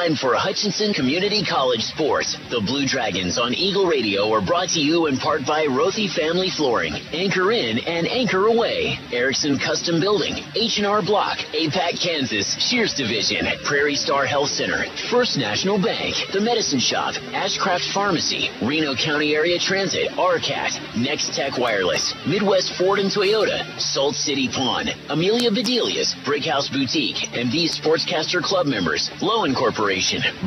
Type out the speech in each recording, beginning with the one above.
time for Hutchinson Community College Sports. The Blue Dragons on Eagle Radio are brought to you in part by Rothy Family Flooring, Anchor In and Anchor Away, Erickson Custom Building, H&R Block, APAC Kansas, Shears Division, Prairie Star Health Center, First National Bank, The Medicine Shop, Ashcraft Pharmacy, Reno County Area Transit, RCAT, Next Tech Wireless, Midwest Ford and Toyota, Salt City Pawn, Amelia Bedelia's, Brickhouse Boutique, and these Sportscaster Club members, Lowen Corporation,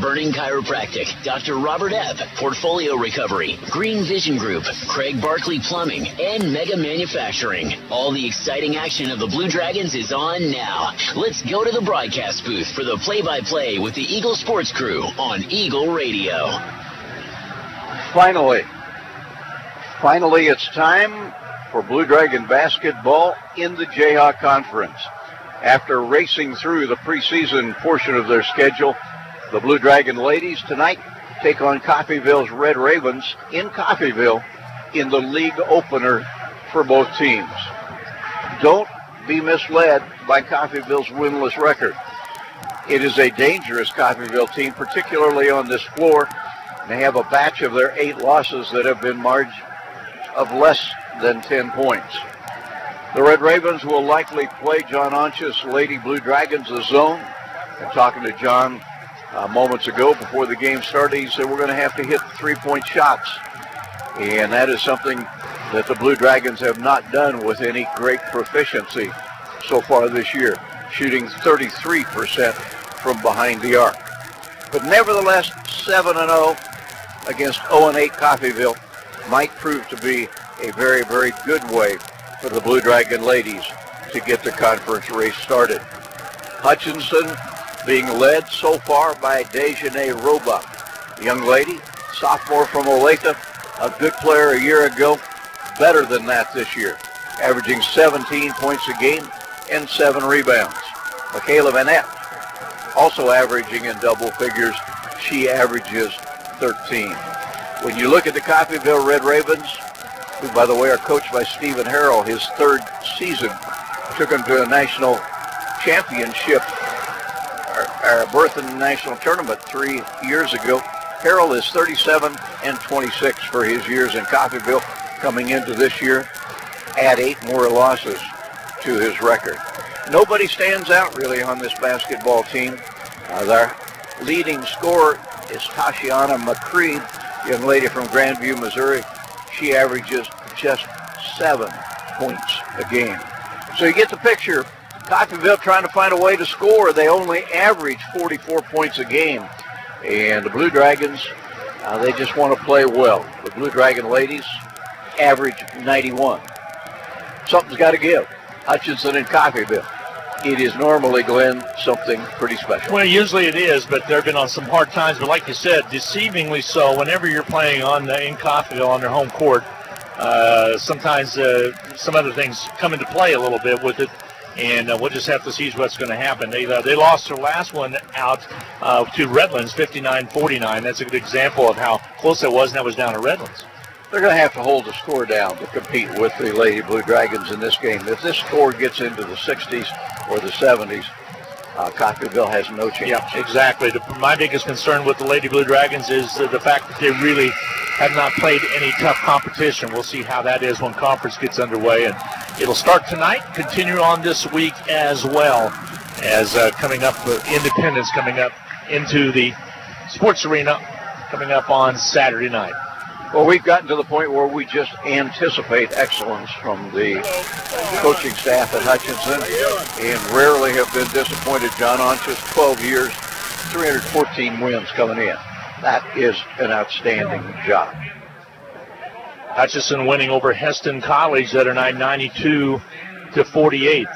Burning Chiropractic, Dr. Robert Ebb, Portfolio Recovery, Green Vision Group, Craig Barkley Plumbing, and Mega Manufacturing. All the exciting action of the Blue Dragons is on now. Let's go to the broadcast booth for the play-by-play with the Eagle Sports Crew on Eagle Radio. Finally, it's time for Blue Dragon basketball in the Jayhawk Conference. After racing through the preseason portion of their schedule, the Blue Dragon ladies tonight take on Coffeyville's Red Ravens in Coffeyville in the league opener for both teams. Don't be misled by Coffeyville's winless record. It is a dangerous Coffeyville team, particularly on this floor. They have a batch of their 8 losses that have been margin of less than 10 points. The Red Ravens will likely play John Onch's Lady Blue Dragons the zone. I'm talking to John moments ago before the game started. He said we're going to have to hit 3-point shots. And that is something that the Blue Dragons have not done with any great proficiency so far this year, shooting 33% from behind the arc. But nevertheless, 7-0 against 0-8 Coffeyville might prove to be a very, very good way for the Blue Dragon ladies to get the conference race started. Hutchinson being led so far by Dejanay Roebuck, a young lady, sophomore from Olathe, a good player a year ago, better than that this year, averaging 17 points a game and 7 rebounds. Michaela Vanette, also averaging in double figures, she averages 13. When you look at the Coffeyville Red Ravens, who, by the way, are coached by Stephen Harrell, his 3rd season, took him to a national championship, or a berth in the national tournament 3 years ago. Harrell is 37-26 for his years in Coffeyville. Coming into this year, add 8 more losses to his record. Nobody stands out really on this basketball team. Their leading scorer is Tashiana McCree, young lady from Grandview, Missouri. She averages just 7 points a game. So you get the picture. Coffeyville trying to find a way to score. They only average 44 points a game. And the Blue Dragons, they just want to play well. The Blue Dragon ladies average 91. Something's got to give. Hutchinson and Coffeyville. It is normally, Glenn, something pretty special. Well, usually it is, but they've been on some hard times. But like you said, deceivingly so. Whenever you're playing in Coffeyville on their home court, sometimes some other things come into play a little bit with it, and we'll just have to see what's going to happen. They lost their last one out to Redlands, 59-49. That's a good example of how close that was, and that was down to Redlands. They're going to have to hold the score down to compete with the Lady Blue Dragons in this game. If this score gets into the 60s or the 70s, Coffeyville has no chance. Yeah, exactly. My biggest concern with the Lady Blue Dragons is the fact that they really have not played any tough competition. We'll see how that is when conference gets underway, and it'll start tonight, continue on this week as well as coming up, Independence coming up into the sports arena coming up on Saturday night. Well, we've gotten to the point where we just anticipate excellence from the coaching staff at Hutchinson and rarely have been disappointed. John Onch's 12 years, 314 wins coming in. That is an outstanding job. Hutchinson winning over Heston College that are 92-48.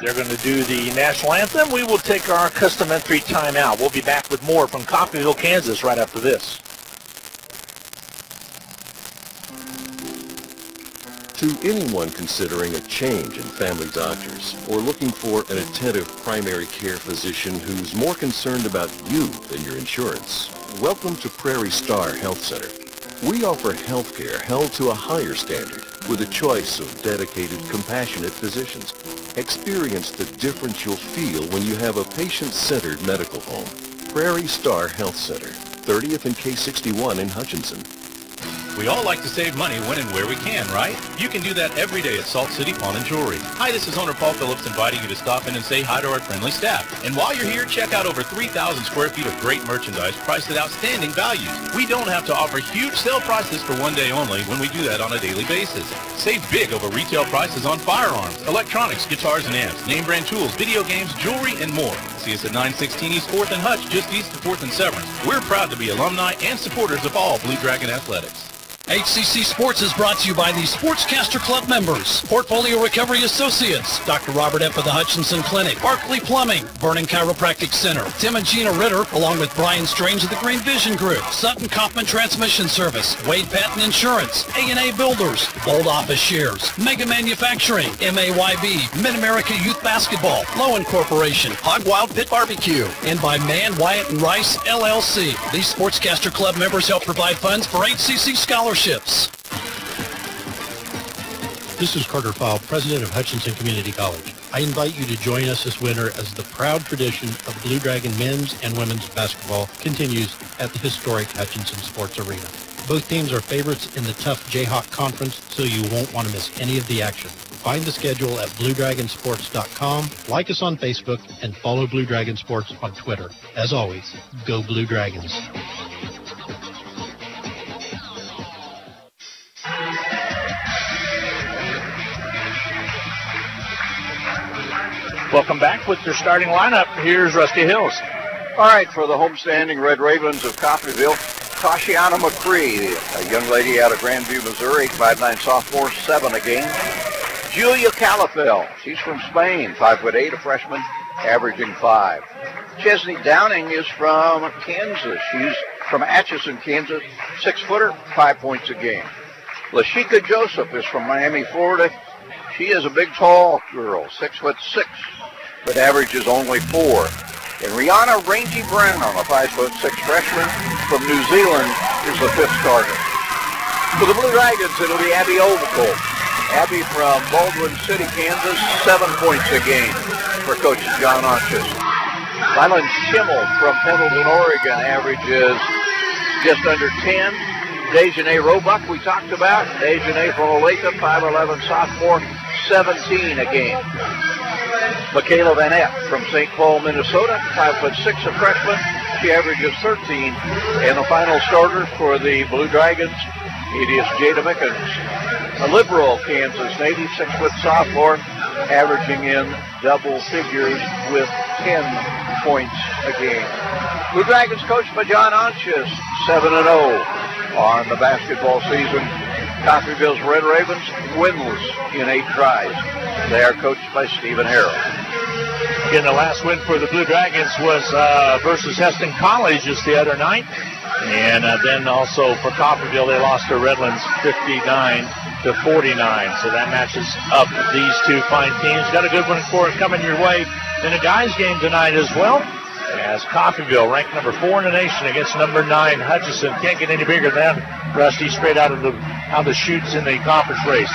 They're going to do the national anthem. We will take our customary timeout. We'll be back with more from Coffeyville, Kansas right after this. To anyone considering a change in family doctors or looking for an attentive primary care physician who's more concerned about you than your insurance, welcome to Prairie Star Health Center. We offer health care held to a higher standard with a choice of dedicated, compassionate physicians. Experience the difference you'll feel when you have a patient-centered medical home. Prairie Star Health Center, 30th and K61 in Hutchinson. We all like to save money when and where we can, right? You can do that every day at Salt City Pawn and Jewelry. Hi, this is owner Paul Phillips inviting you to stop in and say hi to our friendly staff. And while you're here, check out over 3,000 square feet of great merchandise priced at outstanding values. We don't have to offer huge sale prices for one day only when we do that on a daily basis. Save big over retail prices on firearms, electronics, guitars and amps, name brand tools, video games, jewelry, and more. See us at 916 East 4th and Hutch, just east of 4th and Severance. We're proud to be alumni and supporters of all Blue Dragon athletics. HCC Sports is brought to you by the Sportscaster Club members, Portfolio Recovery Associates, Dr. Robert F. of the Hutchinson Clinic, Barkley Plumbing, Vernon Chiropractic Center, Tim and Gina Ritter, along with Brian Strange of the Green Vision Group, Sutton Kaufman Transmission Service, Wade Patton Insurance, A&A Builders, Bold Office Shares, Mega Manufacturing, MAYB, Mid-America Youth Basketball, Lowen Corporation, Hog Wild Pit Barbecue, and by Mann, Wyatt, and Rice, LLC. These Sportscaster Club members help provide funds for HCC scholarships. This is Carter Fowle, president of Hutchinson Community College. I invite you to join us this winter as the proud tradition of Blue Dragon men's and women's basketball continues at the historic Hutchinson Sports Arena. Both teams are favorites in the tough Jayhawk Conference, so you won't want to miss any of the action. Find the schedule at BlueDragonSports.com, like us on Facebook, and follow Blue Dragon Sports on Twitter. As always, go Blue Dragons. Welcome back with your starting lineup. Here's Rusty Hills. All right, for the homestanding Red Ravens of Coffeyville, Tashiana McCree, a young lady out of Grandview, Missouri, 5'9" sophomore, 7 a game. Julia Calafell, she's from Spain, 5'8", a freshman, averaging 5. Chesney Downing is from Kansas. She's from Atchison, Kansas, 6-footer, 5 points a game. Lashika Joseph is from Miami, Florida. She is a big, tall girl, 6'6", but averages only 4. And Rihanna Rangy Brown, a 5'6" freshman from New Zealand, is the 5th starter. For the Blue Dragons, it'll be Abby Overcolt. Abby from Baldwin City, Kansas, 7 points a game for Coach John Onches. Rylan Schimmel from Pendleton, Oregon, averages just under 10. Dejanay Roebuck, we talked about. Dejanay from Olathe, 5'11", sophomore, 17 a game. Michaela Van Epp from St. Paul, Minnesota, 5'6", a freshman. She averages 13. And the final starter for the Blue Dragons, it is Jada Mickens, a liberal Kansas native, 6-foot sophomore, averaging in double figures with 10 points a game. Blue Dragons coached by John Onches, 7-0 on the basketball season. Coffeyville's Red Ravens winless in 8 tries. They are coached by Stephen Harrell. Again, the last win for the Blue Dragons was versus Heston College just the other night. And then also for Coffeyville, they lost to Redlands 59-49. So that matches up these two fine teams. Got a good one for it coming your way in a guys game tonight as well, as Coffeyville, ranked number 4 in the nation, against number 9 Hutchinson. Can't get any bigger than Rusty, straight out of the chutes in the conference race.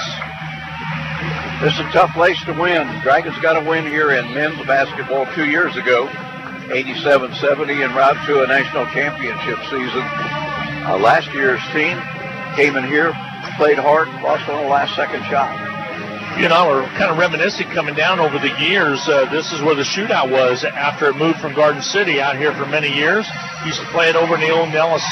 This is a tough place to win. Dragons got a win here in men's basketball 2 years ago, 87-70, en route to a national championship season. Last year's team came in here, played hard, lost on the last-second shot. You know, we're kind of reminiscing coming down over the years. This is where the shootout was after it moved from Garden City out here for many years. Used to play it over in the old Nellis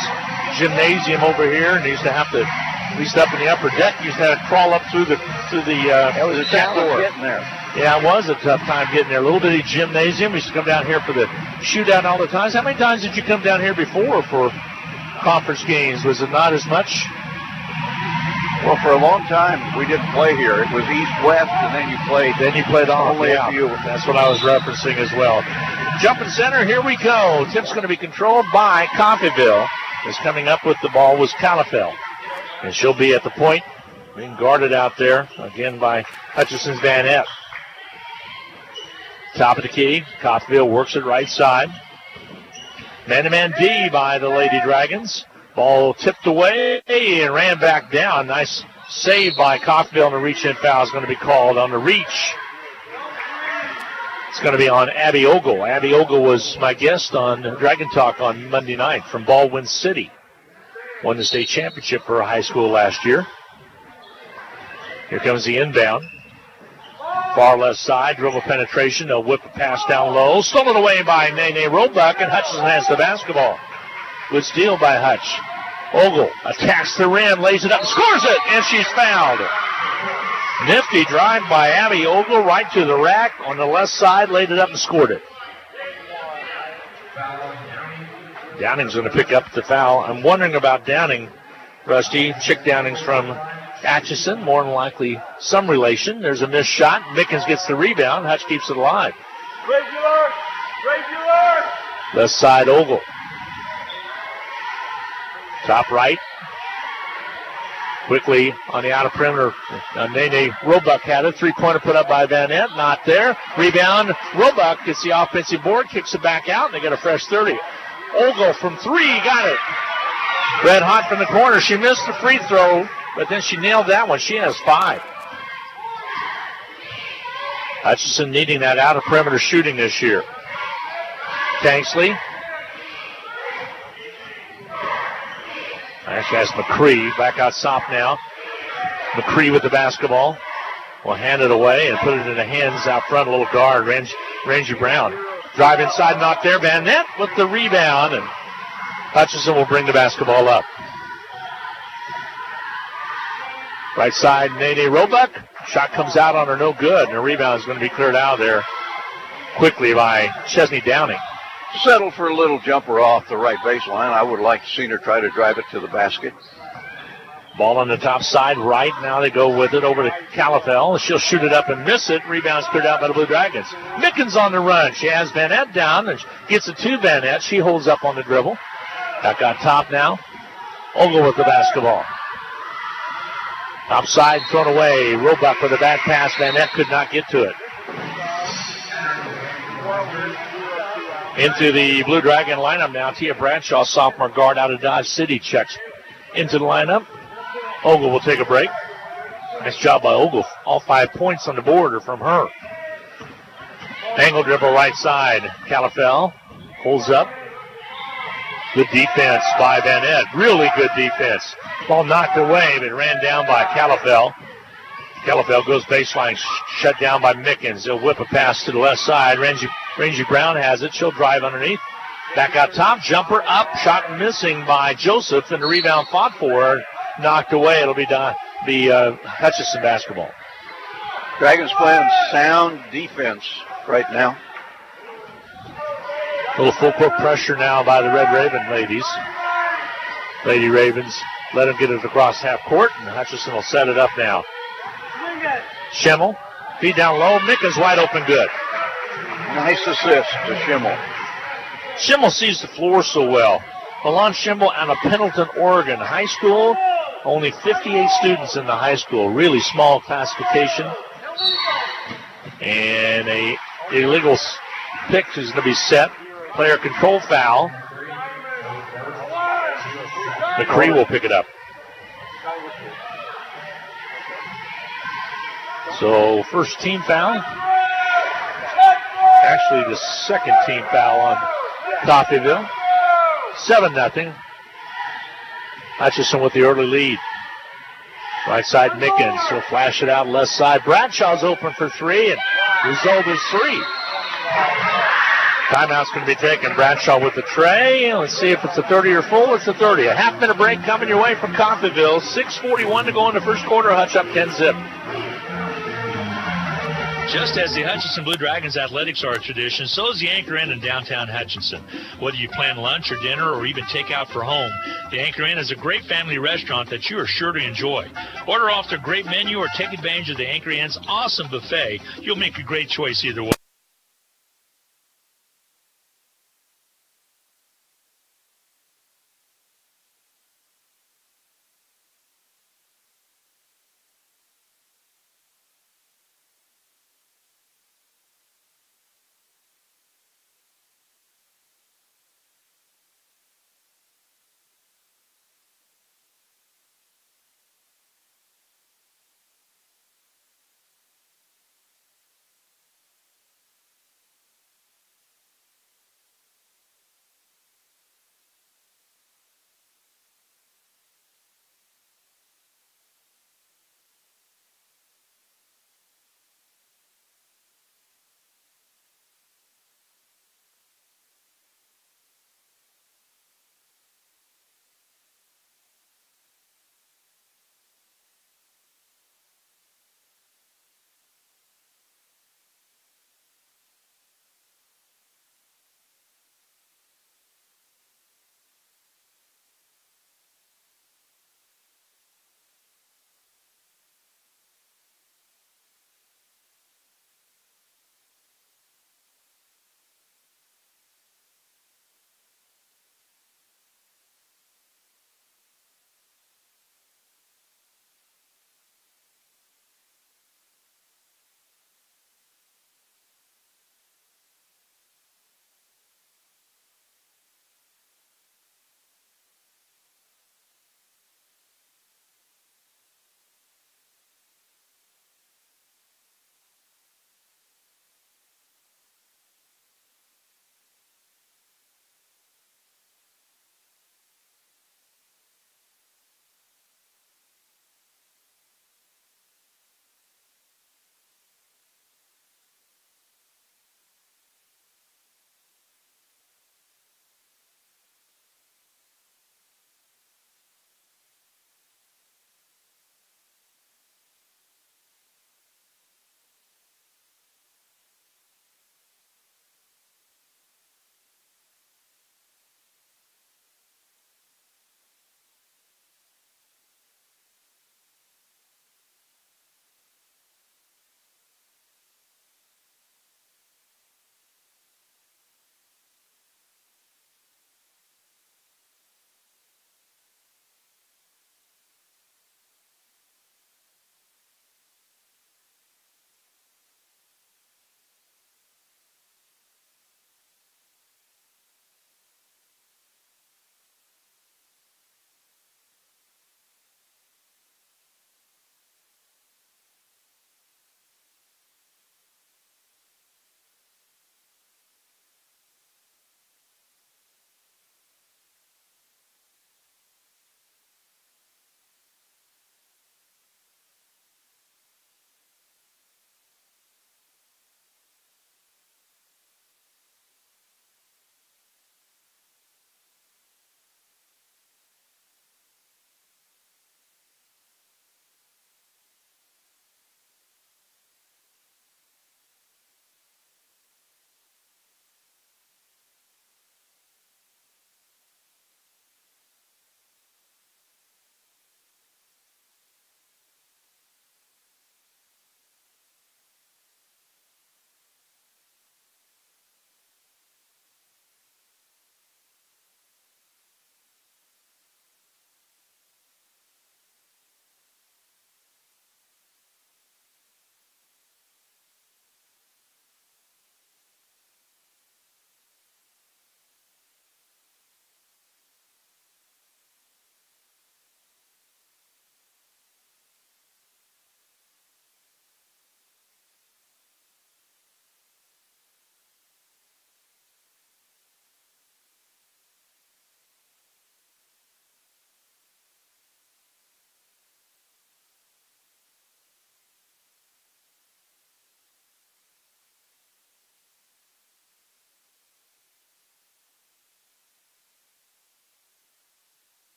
Gymnasium over here, and used to have to, at least up in the upper deck, used to have to crawl up through the That was a challenge getting there. Yeah, it was a tough time getting there. A little bitty gymnasium. We used to come down here for the shootout all the time. How many times did you come down here before for conference games? Was it not as much? Well, for a long time, we didn't play here. It was east-west, and then you played only a few. That's what I was referencing as well. Jumping center, here we go. Tip's going to be controlled by Coffeyville. Is coming up with the ball was Calafell. And she'll be at the point, being guarded out there, again by Hutchinson's Van Epp. Top of the key, Coffeyville works it right side. Man-to-man D by the Lady Dragons. Ball tipped away and ran back down. Nice save by Coffeyville, and a reach-in foul is going to be called on the reach. It's going to be on Abby Ogle. Abby Ogle was my guest on Dragon Talk on Monday night from Baldwin City. Won the state championship for her high school last year. Here comes the inbound. Far left side, dribble penetration. They'll whip a pass down low. Stolen away by Nene Roebuck, and Hutchinson has the basketball. Good steal by Hutch. Ogle attacks the rim, lays it up, scores it, and she's fouled. Nifty drive by Abby Ogle right to the rack on the left side, laid it up and scored it. Downing's going to pick up the foul. I'm wondering about Downing, Rusty. Chick Downing's from Atchison, more than likely some relation. There's a missed shot. Mickens gets the rebound. Hutch keeps it alive. Regular. Left side, Ogle. Top right. Quickly on the outer perimeter. Nene Roebuck had it. Three-pointer put up by Van Nett. Not there. Rebound. Roebuck gets the offensive board, kicks it back out, and they get a fresh 30. Ogle from three. Got it. Red hot from the corner. She missed the free throw, but then she nailed that one. She has 5. Hutchinson needing that outer perimeter shooting this year. Tanksley. Actually, that's McCree. Back out Sop now. McCree with the basketball. Will hand it away and put it in the hands out front. A little guard, Rangy Brown. Drive inside, not there. Van Nett with the rebound, and Hutchinson will bring the basketball up. Right side, Nene Roebuck. Shot comes out on her, no good, and the rebound is going to be cleared out of there quickly by Chesney Downing. Settled for a little jumper off the right baseline. I would like to see her try to drive it to the basket. Ball on the top side right. Now they go with it over to Calafell. She'll shoot it up and miss it. Rebound's cleared out by the Blue Dragons. Mickens on the run. She has Van Nett down and gets it to Van Nett. She holds up on the dribble. Back on top now. Ogle with the basketball. Top side thrown away. Roebuck with a bad pass. Van Nett could not get to it. Into the Blue Dragon lineup now. Tia Bradshaw, sophomore guard out of Dodge City, checks into the lineup. Ogle will take a break. Nice job by Ogle. All 5 points on the board are from her. Angle dribble right side. Calafell holds up. Good defense by Van Nett. Really good defense. Ball knocked away, but ran down by Calafell. Calafell goes baseline, shut down by Mickens. He'll whip a pass to the left side. Rangy Brown has it. She'll drive underneath. Back out top. Jumper up. Shot missing by Joseph, and the rebound fought for her. Knocked away. It'll be Hutchinson basketball. Dragons playing sound defense right now. A little full court pressure now by the Red Raven ladies. Lady Ravens let them get it across half court, and Hutchinson will set it up now. Schimmel, feed down low. Mickens wide open, good. Nice assist to Schimmel. Schimmel sees the floor so well. Milan Schimmel out of Pendleton, Oregon. High school, only 58 students in the high school. Really small classification. And a illegal pick is going to be set. Player control foul. McCree will pick it up. So first team foul. Actually the second team foul on Coffeyville. 7-0. Hutchinson with the early lead. Right side Mickens. He'll flash it out left side. Bradshaw's open for 3, and result is 3. Timeout's going to be taken. Bradshaw with the tray. Let's see if it's a 30 or full. It's a 30. A half-minute break coming your way from Coffeyville. 6:41 to go in the first quarter. Hutch up 10-zip. Just as the Hutchinson Blue Dragons athletics are a tradition, so is the Anchor Inn in downtown Hutchinson. Whether you plan lunch or dinner or even take out for home, the Anchor Inn is a great family restaurant that you are sure to enjoy. Order off their great menu or take advantage of the Anchor Inn's awesome buffet. You'll make a great choice either way.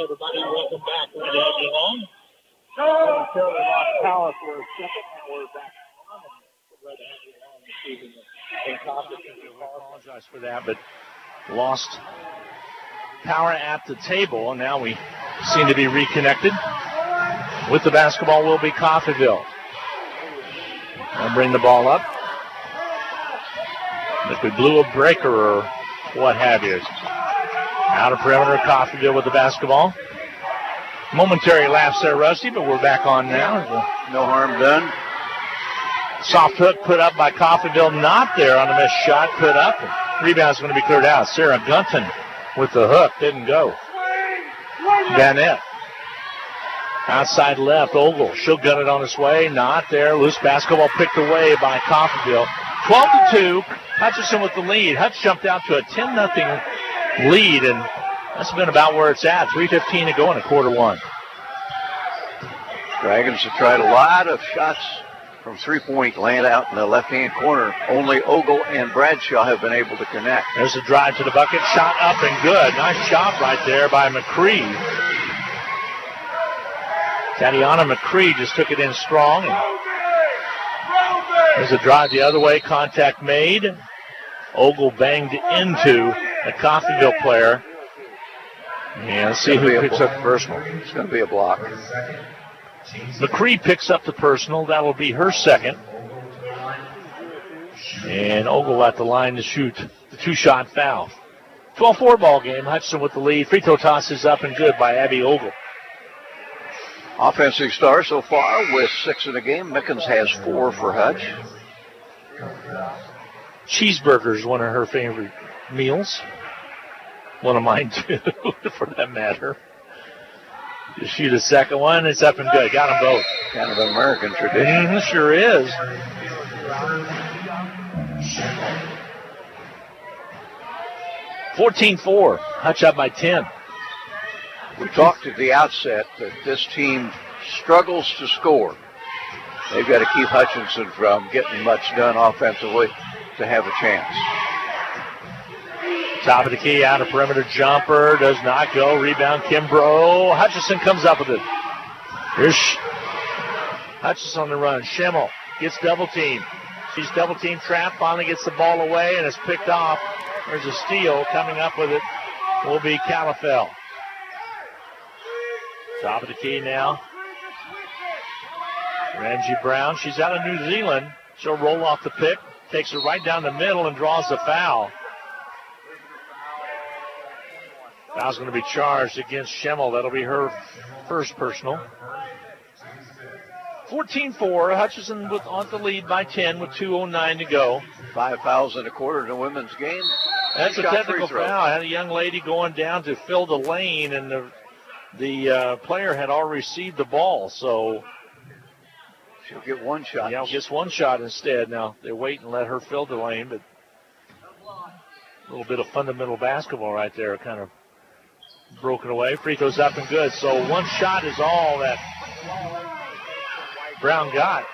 Hi, everybody. Welcome back. Glad to have you along. Until we lost power for a second, and we're back on. Glad to have you along this evening. We apologize for that, but lost power at the table, and now we seem to be reconnected. With the basketball will be Coffeyville. They'll bring the ball up. If we blew a breaker or what have you. Out of perimeter, Coffeyville with the basketball. Momentary lapse there, Rusty, but we're back on now. No harm done. Soft hook put up by Coffeyville, not there on a missed shot, put up. Rebound's going to be cleared out. Sarah Gunton with the hook, didn't go. Bannett. Outside left, Ogle. She'll gun it on its way, not there. Loose basketball picked away by Coffeyville. 12-2, Hutchinson with the lead. Hutch jumped out to a 10-0 lead, and that's been about where it's at. 3:15 to go in quarter one. Dragons have tried a lot of shots from three-point land out in the left-hand corner. Only Ogle and Bradshaw have been able to connect. There's a drive to the bucket, shot up and good. Nice job right there by McCree. Tatiana McCree just took it in strong. There's a drive the other way, contact made. Ogle banged into a Coffeyville player. And let's see who picks up the personal. It's going to be a block. McCree picks up the personal. That'll be her second. And Ogle at the line to shoot the two-shot foul. 12-4 ball game. Hutchinson with the lead. Free throw toss is up and good by Abby Ogle. Offensive star so far with 6 in the game. Mickens has 4 for Hutch. Cheeseburger is one of her favorite meals. One of mine, too, for that matter. To shoot a second one, it's up and good. Got them both. Kind of an American tradition. Sure is. 14-4. Hutch up by 10. We talked at the outset that this team struggles to score. They've got to keep Hutchinson from getting much done offensively to have a chance. Top of the key, out of perimeter jumper, does not go. Rebound, Kimbrough. Hutchinson comes up with it. Here's Hutchinson on the run. Schimmel gets double teamed. She's double team trapped, finally gets the ball away, and it's picked off. There's a steal. Coming up with it will be Calafell. Top of the key now. Rangie Brown, she's out of New Zealand. She'll roll off the pick, takes it right down the middle and draws the foul. Foul's going to be charged against Schimmel. That'll be her first personal. 14-4. Hutchinson on the lead by 10 with 2:09 to go. 5 fouls in a quarter in the women's game. That's a technical foul. I had a young lady going down to fill the lane, and the player had already received the ball, so she'll get one shot. Yeah, gets one shot instead. Now they wait and let her fill the lane, but a little bit of fundamental basketball right there, kind of broken away. Free throws up and good. So one shot is all that Brown got.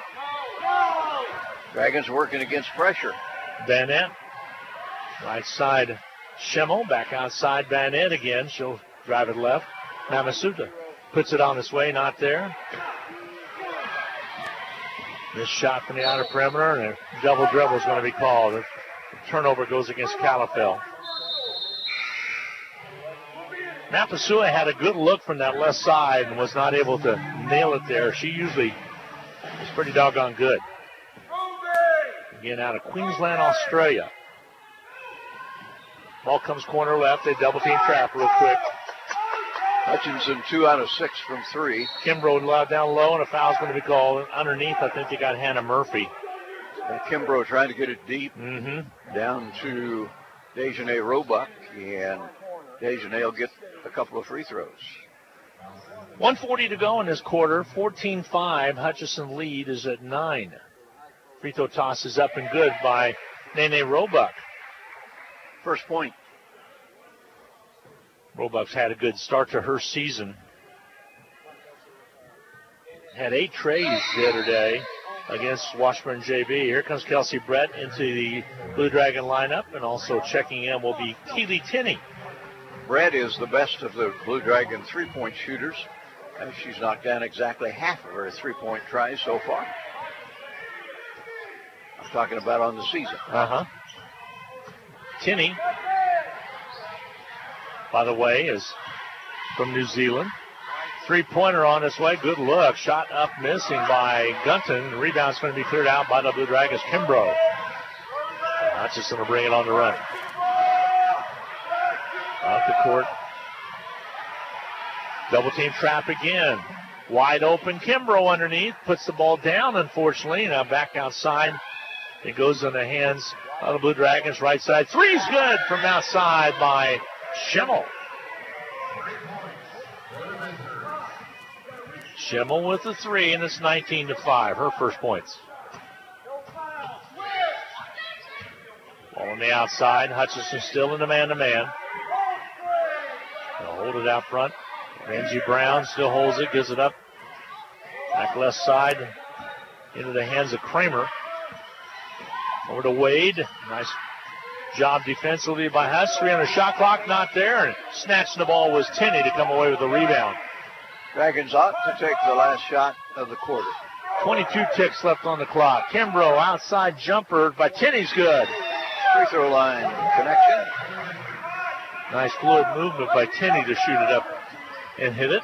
Dragons working against pressure. Bannett, right side Schimmel, back outside Bannett again. She'll drive it left. Mamasuta puts it on its way, not there. This shot from the outer perimeter, and a double dribble is going to be called. The turnover goes against Calafell. Mapasua had a good look from that left side and was not able to nail it there. She usually is pretty doggone good. Again, out of Queensland, Australia. Ball comes corner left. They double team trap real quick. Hutchinson 2 out of 6 from 3. Kimbrough down low, and a foul's going to be called. Underneath, I think they got Hannah Murphy. And Kimbrough trying to get it deep down to Dejanay Roebuck, and Dejanay will get a couple of free throws. 1:40 to go in this quarter. 14-5. Hutchinson lead is at 9. Free throw toss is up and good by Nene Roebuck. First point. Roebuck's had a good start to her season. Had 8 trays the other day against Washburn JB. Here comes Kelsey Brett into the Blue Dragon lineup, and also checking in will be Keely Tinney. Brett is the best of the Blue Dragon three-point shooters. She's knocked down exactly half of her three-point tries so far. I'm talking about on the season. Tinney, by the way, is from New Zealand. Three-pointer on its way. Good look. Shot up, missing by Gunton. The rebound's going to be cleared out by the Blue Dragons. Kimbrough. Hutchinson will bring it on the run. Off the court. Double team trap again. Wide open. Kimbrough underneath. Puts the ball down, unfortunately. Now back outside. It goes in the hands of the Blue Dragons. Right side. Three's good from outside by Schimmel. Schimmel with the three, and it's 19-5. Her first points. Ball on the outside. Hutchinson still in the man-to-man. They'll hold it out front. Angie Brown still holds it, gives it up. Back left side into the hands of Kramer. Over to Wade. Nice job defensively by Hutch. 3 on the shot clock, not there. And snatching the ball was Tinney to come away with the rebound. Dragons ought to take the last shot of the quarter. 22 ticks left on the clock. Kimbrough outside jumper by Tinney's good. Free throw line connection. Nice fluid movement by Tinney to shoot it up and hit it.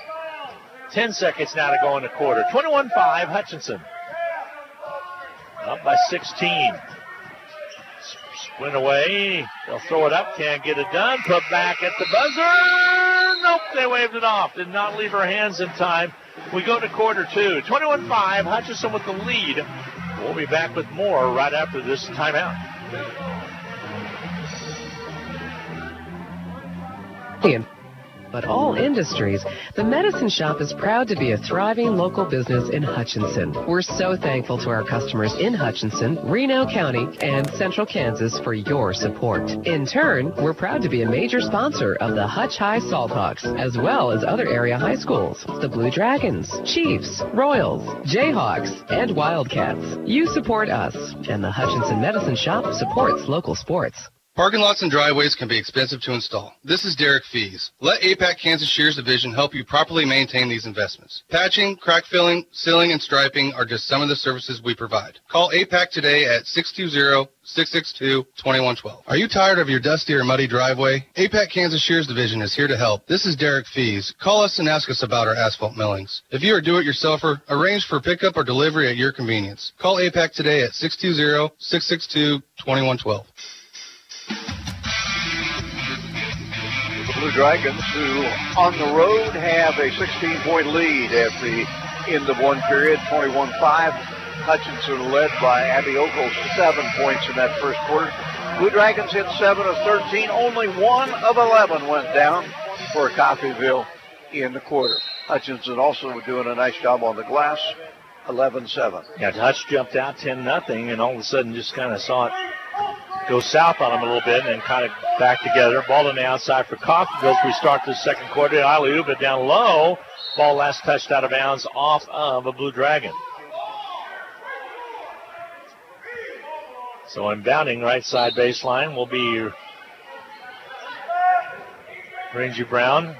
10 seconds now to go in the quarter. 21-5 Hutchinson. Up by 16. Sprint away. They'll throw it up. Can't get it done. Put back at the buzzer. Nope, they waved it off. Did not leave her hands in time. We go to quarter two. 21-5. Hutchinson with the lead. We'll be back with more right after this timeout. But all industries, the Medicine Shop is proud to be a thriving local business in Hutchinson. We're so thankful to our customers in Hutchinson, Reno County, and Central Kansas for your support. In turn, we're proud to be a major sponsor of the Hutch High Salthawks, as well as other area high schools, the Blue Dragons, Chiefs, Royals, Jayhawks, and Wildcats. You support us, and the Hutchinson Medicine Shop supports local sports. Parking lots and driveways can be expensive to install. This is Derek Fees. Let APAC Kansas Shears Division help you properly maintain these investments. Patching, crack filling, sealing, and striping are just some of the services we provide. Call APAC today at 620-662-2112. Are you tired of your dusty or muddy driveway? APAC Kansas Shears Division is here to help. This is Derek Fees. Call us and ask us about our asphalt millings. If you are a do-it-yourselfer, arrange for pickup or delivery at your convenience. Call APAC today at 620-662-2112. The Blue Dragons, who on the road have a 16-point lead at the end of one period, 21-5. Hutchinson led by Abby Ogles, 7 points in that first quarter. Blue Dragons hit 7 of 13. Only 1 of 11 went down for Coffeyville in the quarter. Hutchinson also doing a nice job on the glass, 11-7. Yeah, Hutch jumped out 10-0, and all of a sudden just kind of saw it go south on them a little bit and then kind of back together. Ball on the outside for Coffeyville as we start the second quarter. Alley-oop it down low. Ball last touched out of bounds off of a Blue Dragon. So inbounding right side baseline will be Rangy Brown.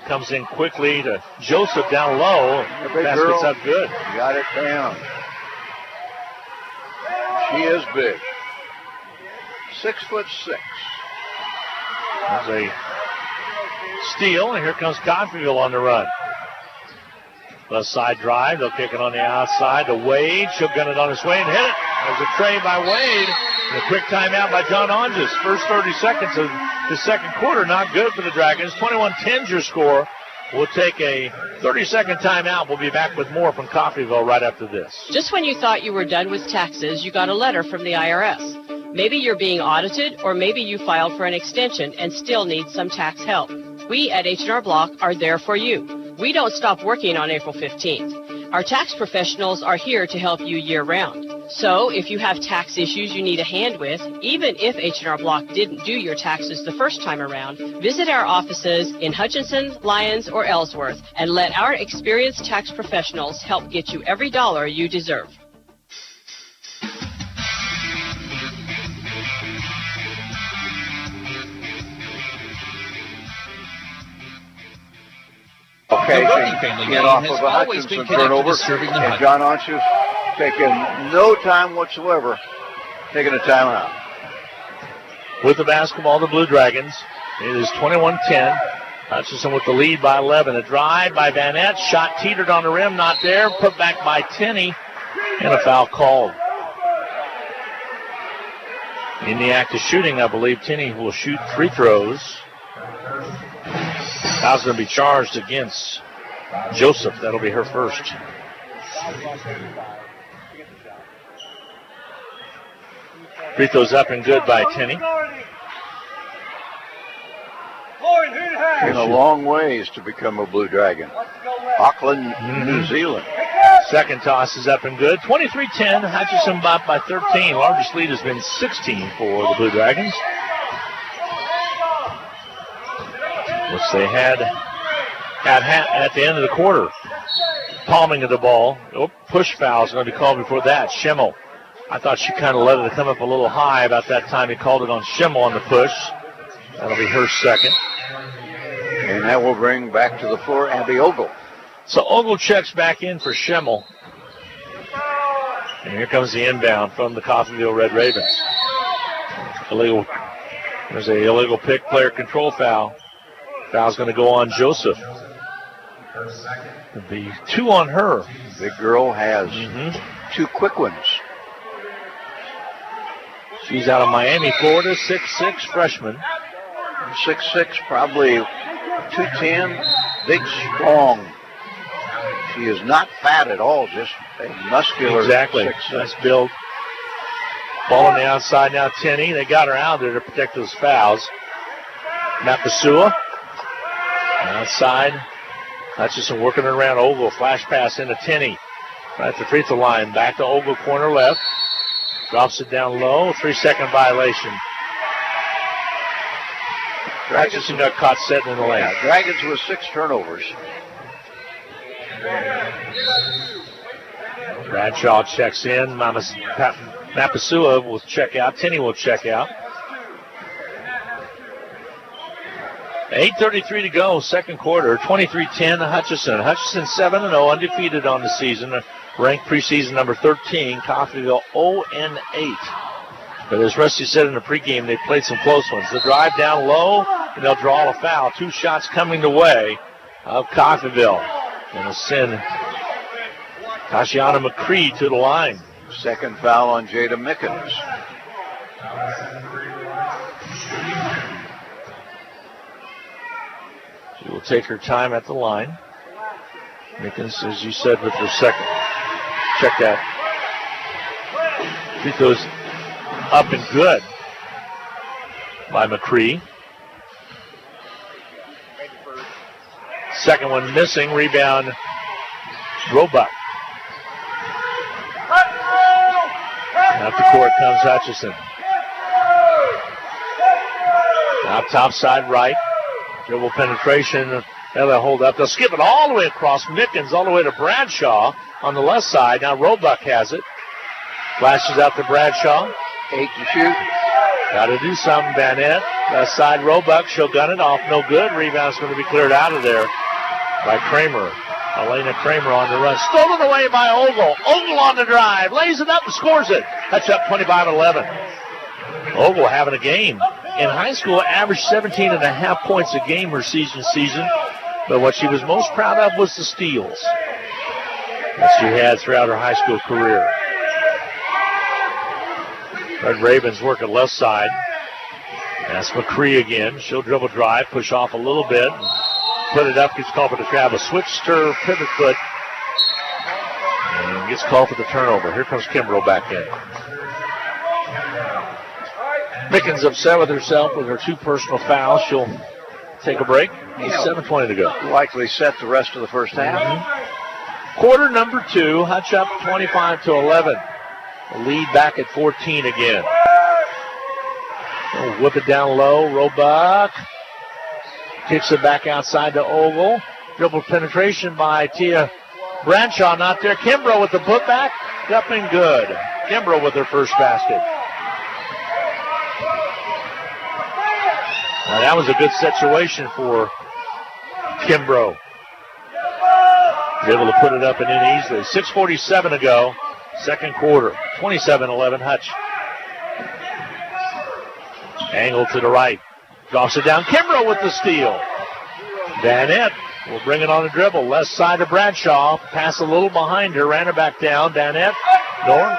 Comes in quickly to Joseph down low. Basket's up good. Got it down. She is big. 6'6". There's a steal, and here comes Coffeyville on the run. Left side drive. They'll kick it on the outside to Wade. She'll gun it on his way and hit it. There's a tray by Wade. And a quick timeout by John Onges. First 30 seconds of the second quarter, not good for the Dragons. 21-10 your score. We'll take a 30-second timeout. We'll be back with more from Coffeyville right after this. Just when you thought you were done with taxes, you got a letter from the IRS. Maybe you're being audited, or maybe you filed for an extension and still need some tax help. We at H&R Block are there for you. We don't stop working on April 15th. Our tax professionals are here to help you year-round. So if you have tax issues you need a hand with, even if H&R Block didn't do your taxes the first time around, visit our offices in Hutchinson, Lyons, or Ellsworth and let our experienced tax professionals help get you every dollar you deserve. Okay, the Rooney family get name off has of a always been Hutchinson connected turnover, to serving the and Hutch. John Onch's taking no time whatsoever, taking a timeout. With the basketball, the Blue Dragons. It is 21-10. Hutchinson with the lead by 11. A drive by Van Ness. Shot teetered on the rim. Not there. Put back by Tenney. And a foul called. In the act of shooting, I believe Tenney will shoot free throws. Foul's going to be charged against Joseph. That'll be her first. Free throws up and good by Tenney. In a long ways to become a Blue Dragon. Auckland, New Zealand. Second toss is up and good. 23-10. Hutchinson up by 13. Largest lead has been 16 for the Blue Dragons, which they had at the end of the quarter. Palming of the ball. Oh, push foul is going to be called before that. Schimmel. I thought she kind of let it come up a little high. About that time he called it on Schimmel on the push. That'll be her second. And that will bring back to the floor Abby Ogle. So Ogle checks back in for Schimmel. And here comes the inbound from the Coffeyville Red Ravens. There's an illegal pick, player control foul. Foul's going to go on Joseph. It'll be 2 on her. Big girl has 2 quick ones. She's out of Miami, Florida, 6'6", freshman. 6'6", probably 210, big, strong. She is not fat at all, just a muscular. Exactly. 6'6". Nice build. Ball on the outside now, Tenney. They got her out there to protect those fouls. Mapasua. Outside. Hutchinson working around Ogle. Flash pass into Tenney. Right at the free throw line. Back to Ogle, corner left. Drops it down low. 3-second violation. Hutchinson got caught setting in the lane. Yeah, Dragons with 6 turnovers. Bradshaw checks in. Mapasua will check out. Tenney will check out. 8:33 to go, second quarter. 23-10 Hutchinson. Hutchinson 7-0, undefeated on the season. Ranked preseason number 13. Coffeyville 0-8. But as Rusty said in the pregame, they played some close ones. The drive down low, and they'll draw a foul. 2 shots coming the way of Coffeyville. And a send Tashiana McCree to the line. Second foul on Jada Mickens. She will take her time at the line. Mickens, as you said, with her second. Check that. Free throws up and good by McCree. Second one missing. Rebound, Roebuck. Up the court comes Hutchinson. Now top side right. Dribble penetration. They'll hold up. They'll skip it all the way across. Mickens all the way to Bradshaw on the left side. Now Roebuck has it. Flashes out to Bradshaw. 8 to shoot. Got to do something, Bannett. Left side, Roebuck. She'll gun it off. No good. Rebound's going to be cleared out of there by Kramer. Elena Kramer on the run. Stolen away by Ogle. Ogle on the drive. Lays it up and scores it. That's up 25-11. Ogle having a game. In high school, averaged 17.5 points a game her season. But what she was most proud of was the steals that she had throughout her high school career. Red Ravens work at left side. That's McCree again. She'll dribble drive, push off a little bit. Put it up, gets called for the travel. Switched her pivot foot. And gets called for the turnover. Here comes Kimbrough back in. Mickens upset with herself with her 2 personal fouls. She'll take a break. 7:20 to go. Likely set the rest of the first half. Quarter number 2. Hutch up 25-11. The lead back at 14 again. Oh, whip it down low. Roebuck kicks it back outside to Ogle. Dribble penetration by Tia Bradshaw. Not there. Kimbrough with the putback. Up and good. Kimbrough with her first basket. Now that was a good situation for Kimbrough. able to put it up and in easily. 6:47 to go, second quarter. 27-11 Hutch. Angle to the right. Drops it down. Kimbrough with the steal. Danette will bring it on the dribble. Left side of Bradshaw. Pass a little behind her. Ran her back down. Danette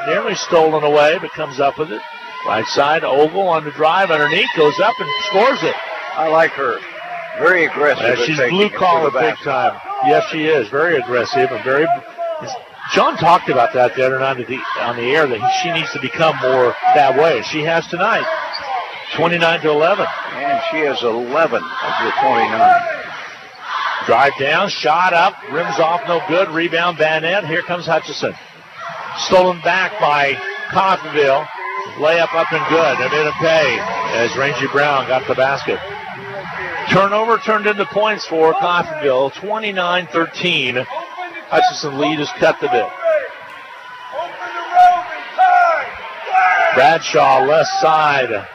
nearly stolen away, but comes up with it. Right side. Ogle on the drive. Underneath. Goes up and scores it. I like her. Very aggressive. She's blue collar big time. Yes, she is. Very aggressive and very. John talked about that the other night on the air, that she needs to become more that way. She has tonight. 29-11. And she has 11 of the 29. Drive down, shot up, rims off, no good. Rebound, Vanette. Here comes Hutchison. Stolen back by Coffeyville. Layup up and good. It didn't pay as Rangy Brown got the basket. Turnover turned into points for Coffeyville. 29-13. Hutchison lead is cut a bit. Bradshaw left side.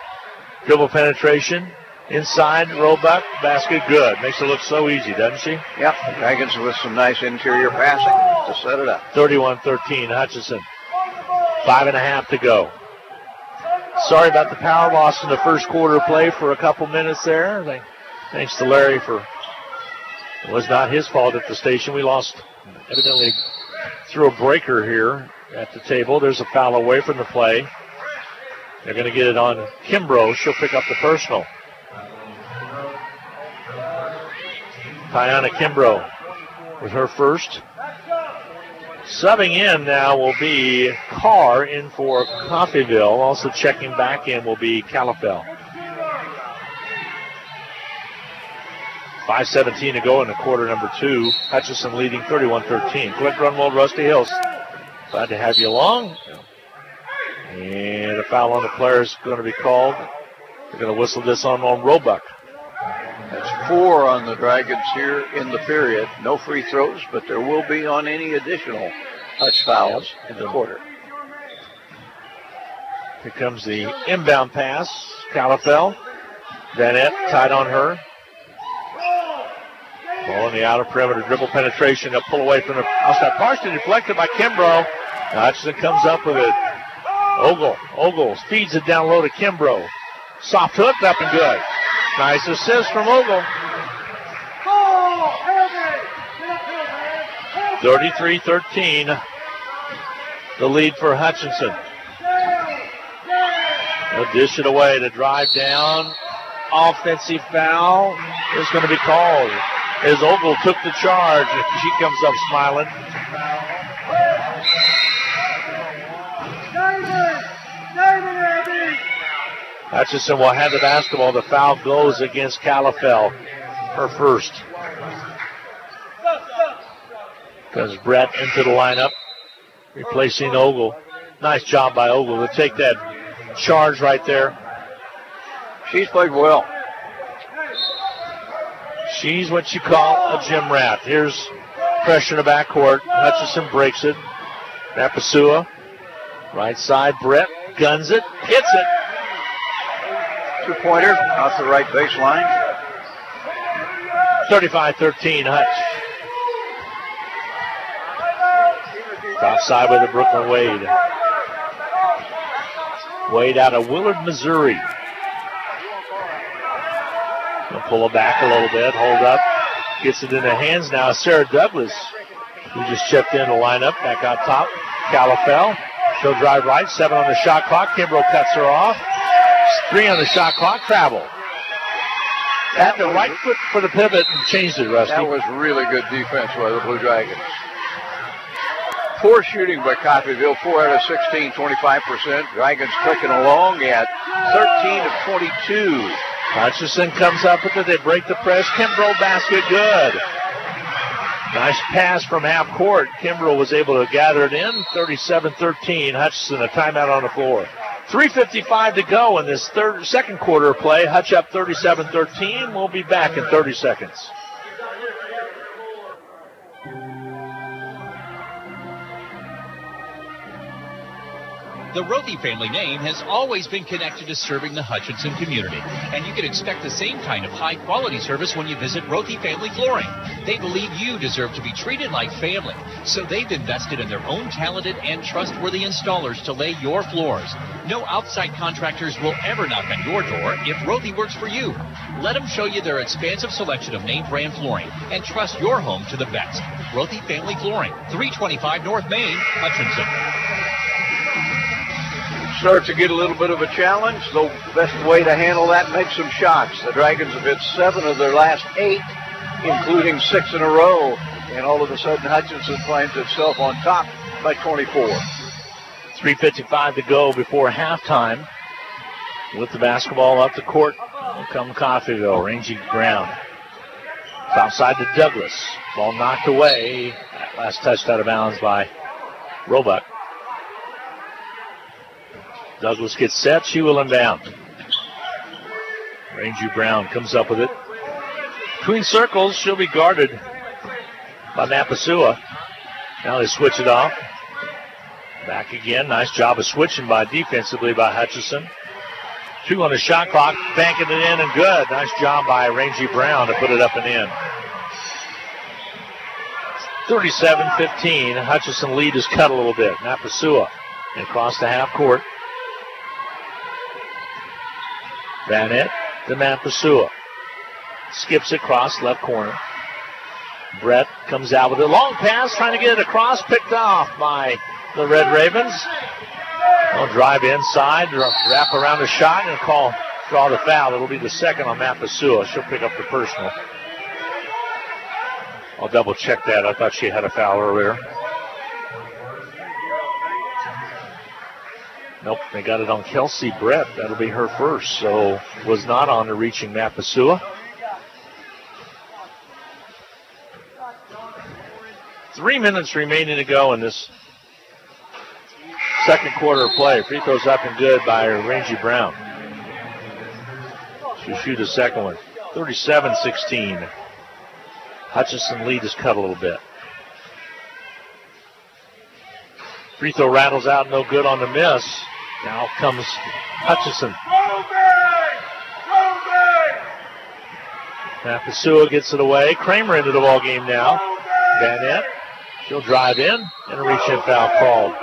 Dribble penetration. Inside, Roebuck, basket good. Makes it look so easy, doesn't she? Yep. Dragons with some nice interior passing to set it up. 31-13, Hutchison. 5.5 to go. Sorry about the power loss in the first quarter play for a couple minutes there. Thanks to Larry for, it was not his fault at the station. We lost, evidently, through a breaker here at the table. There's a foul away from the play. They're going to get it on Kimbrough. She'll pick up the personal. Tiana Kimbrough with her first. Subbing in now will be Carr in for Coffeyville. Also checking back in will be Calafell. 5:17 to go in the quarter number 2. Hutchison leading 31-13. Quick run, well, Rusty Hills. Glad to have you along. And a foul on the player is going to be called. They're going to whistle this on Roebuck. That's 4 on the Dragons here in the period. No free throws, but there will be on any additional Hutch fouls in the quarter. Here comes the inbound pass. Calafell. Vanette tied on her. Ball on the outer perimeter. Dribble penetration. They'll pull away from the outside. Partially deflected by Kimbrough. Hutchison comes up with it. Ogle feeds it down low to Kimbrough. Soft hook up and good. Nice assist from Ogle. 33-13. The lead for Hutchinson. They'll dish it away to drive down. Offensive foul is going to be called as Ogle took the charge. She comes up smiling. Hutchison will have the basketball. The foul goes against Calafell, her first. Comes Brett into the lineup, replacing Ogle. Nice job by Ogle to take that charge right there. She's played well. She's what you call a gym rat. Here's pressure in the backcourt. Hutchison breaks it. Napasua, right side. Brett guns it, hits it. Two-pointer off the right baseline. 35-13 Hutch. Outside with the Brooklyn Wade. Wade out of Willard, Missouri. He'll pull it back a little bit, hold up. Gets it in the hands now. Sarah Douglas, who just checked in the lineup, back out top. Calafell. She'll drive right. 7 on the shot clock. Kimbrough cuts her off. 3 on the shot clock. Travel. At the right foot for the pivot and changed it, Rusty. That was really good defense by the Blue Dragons. Poor shooting by Coffeyville. 4 out of 16, 25%. Dragons clicking along at 13 of 22. Hutchison comes up with it. They break the press. Kimbrough basket good. Nice pass from half court. Kimbrough was able to gather it in. 37-13. Hutchison a timeout on the floor. 3:55 to go in this second quarter of play. Hutch up 37-13. We'll be back in 30 seconds. The Rothy family name has always been connected to serving the Hutchinson community, and you can expect the same kind of high-quality service when you visit Rothy Family Flooring. They believe you deserve to be treated like family, so they've invested in their own talented and trustworthy installers to lay your floors. No outside contractors will ever knock on your door if Rothy works for you. Let them show you their expansive selection of name brand flooring and trust your home to the best. Rothy Family Flooring, 325 North Main, Hutchinson. Starts to get a little bit of a challenge. The best way to handle that, make some shots. The Dragons have hit 7 of their last 8, including 6 in a row. And all of a sudden, Hutchinson finds itself on top by 24. 3:55 to go before halftime. With the basketball up the court, will come Coffeyville, Rangy Brown. Outside to Douglas. Ball knocked away. Last touched out of bounds by Roebuck. Douglas gets set. She will inbound. Rangy Brown comes up with it. Between circles, she'll be guarded by Mapasua. Now they switch it off. Back again. Nice job of switching defensively by Hutchinson. 2 on the shot clock. Banking it in and good. Nice job by Rangy Brown to put it up and in. 37-15. Hutchinson lead is cut a little bit. Mapasua across the half court. Vanette to Mapasua. Skips across left corner. Brett comes out with a long pass, trying to get it across, picked off by the Red Ravens. They'll drive inside, wrap around the shot, and draw the foul. It'll be the second on Mapasua. She'll pick up the personal. I'll double check that. I thought she had a foul earlier. Nope, they got it on Kelsey Brett. That'll be her first, so was not on the reaching Mapasua. 3 minutes remaining to go in this second quarter of play. Free throws up and good by Rangy Brown. She'll shoot a second one. 37-16. Hutchinson lead is cut a little bit. Free throw rattles out, no good on the miss. Now comes Hutchinson. Mapasua gets it away. Kramer into the ball game now. Vanette. She'll drive in and a reach-in foul called.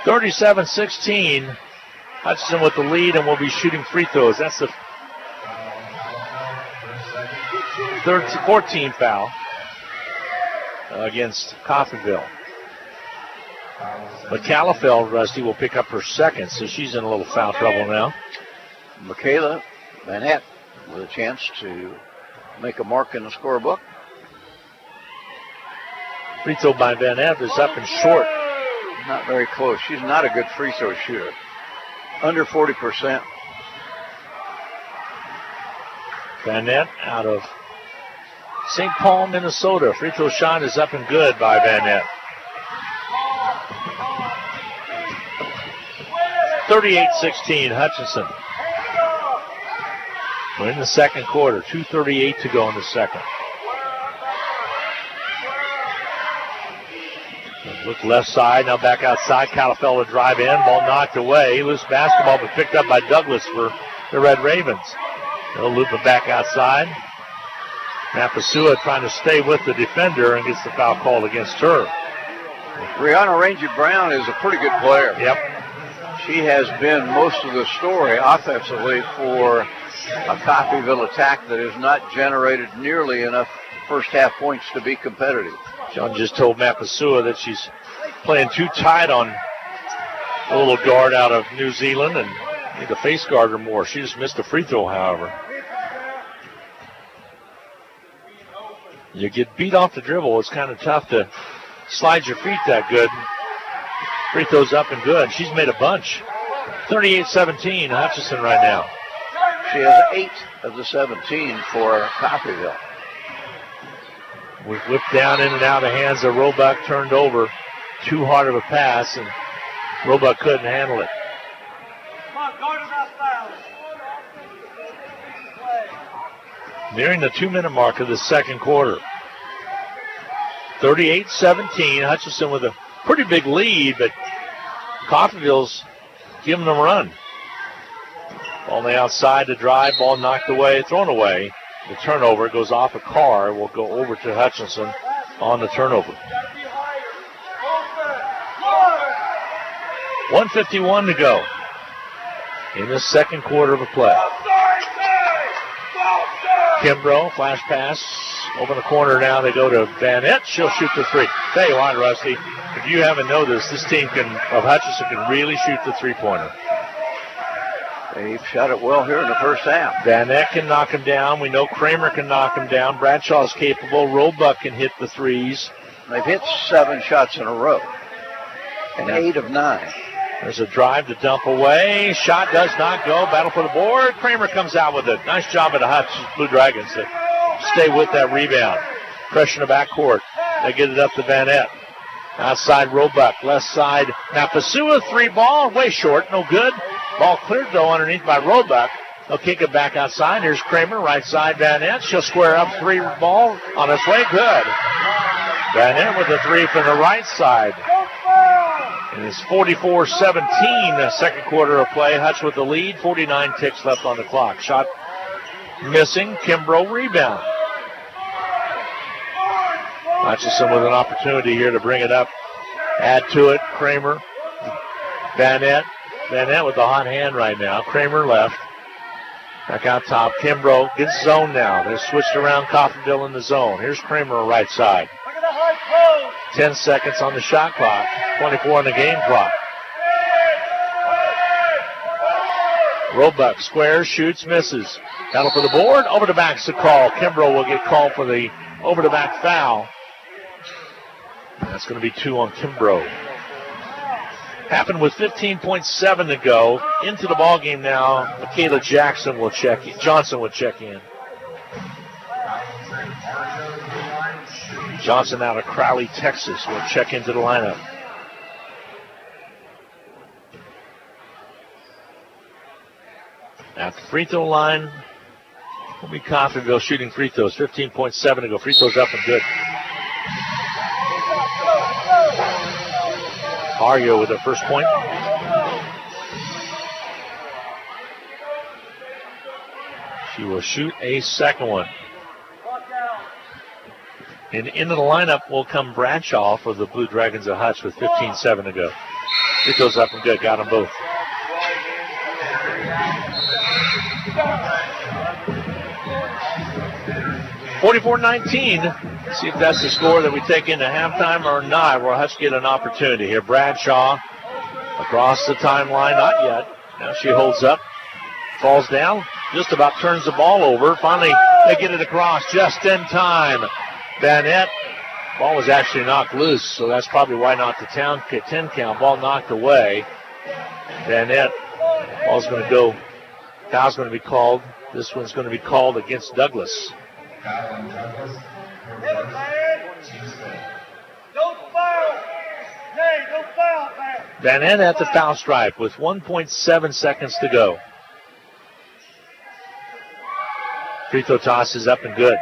37-16. Hutchinson with the lead and will be shooting free throws. That's the 14th foul against Coffeyville. But Calafell, Rusty, will pick up her second, so she's in a little foul trouble now. Michaela Vanette with a chance to make a mark in the scorebook. Free throw by Vanette is up and short. Not very close. She's not a good free throw shooter. Under 40%. Vanette out of St. Paul, Minnesota. Free throw shot is up and good by Vanette. 38-16, Hutchinson. We're in the second quarter. 2:38 to go in the second. Look left side, now back outside. Calafell will drive in. Ball knocked away. Loose basketball, but picked up by Douglas for the Red Ravens. They'll loop it back outside. Mapasua trying to stay with the defender and gets the foul called against her. Brianna Rangy Brown is a pretty good player. Yep. She has been most of the story offensively for a Coffeyville attack that has not generated nearly enough first half points to be competitive. John just told Mapasua that she's playing too tight on a little guard out of New Zealand and need to face guard her more. She just missed a free throw, however. You get beat off the dribble, it's kind of tough to slide your feet that good. Free throws up and good. She's made a bunch. 38-17, Hutchinson right now. She has 8 of the 17 for Coffeyville. We whipped down in and out of the hands of Roebuck, turned over. Too hard of a pass, and Roebuck couldn't handle it. Nearing the 2-minute mark of the second quarter. 38-17, Hutchinson with a pretty big lead, but Coffeyville's giving them a run. Ball on the outside to drive, ball knocked away, thrown away. The turnover goes off a car, will go over to Hutchinson on the turnover. 1:51 to go in the second quarter of the play. Kimbrough, flash pass, over the corner now. They go to Van Etten. She'll shoot the three. Tell you what, Rusty, if you haven't noticed, this team of Hutchinson can really shoot the three-pointer. They've shot it well here in the first half. Van Etten can knock him down. We know Kramer can knock him down. Bradshaw's capable. Roebuck can hit the threes. They've hit 7 shots in a row, and 8 of 9. There's a drive to dump away. Shot does not go. Battle for the board. Kramer comes out with it. Nice job of the Hutch Blue Dragons to stay with that rebound. Pressure in the backcourt. They get it up to Van Etten. Outside Roebuck. Left side. Now Pasua, 3 ball. Way short. No good. Ball cleared, though, underneath by Roebuck. They'll kick it back outside. Here's Kramer. Right side, Van Etten. She'll square up 3 ball on its way. Good. Van Etten with the 3 from the right side. And it's 44-17, the second quarter of play. Hutch with the lead, 49 ticks left on the clock. Shot missing, Kimbrough rebound. Hutchinson with an opportunity here to bring it up. Add to it, Kramer, Van Etten. Van Etten with the hot hand right now. Kramer left. Back out top, Kimbrough gets zone now. They're switched around Coffeyville in the zone. Here's Kramer right side. 10 seconds on the shot clock, 24 on the game clock. Roebuck squares, shoots, misses. Battle for the board, over the back's the call. Kimbrough will get called for the over the back foul. That's going to be 2 on Kimbrough. Happened with 15.7 to go. Into the ball game now. Michaela Johnson will check in. Johnson out of Crowley, Texas, will check into the lineup. At the free throw line, will be Coffeyville shooting free throws. 15.7 to go. Free throws up and good. Argo with the first point. She will shoot a second one. And into the lineup will come Bradshaw for the Blue Dragons of Hutch with 15.7 to go. It goes up and good. Got them both. (44-19). See if that's the score that we take into halftime or not. Will Hutch get an opportunity here? Bradshaw across the timeline. Not yet. Now she holds up. Falls down. Just about turns the ball over. Finally, they get it across just in time. Van Etten. Ball was actually knocked loose, so that's probably why not the 10 count. Ball knocked away. Van Etten. Ball's going to go. Foul's going to be called. This one's going to be called against Douglas. Van Etten at the foul stripe with 1.7 seconds to go. Free throw toss is up and good.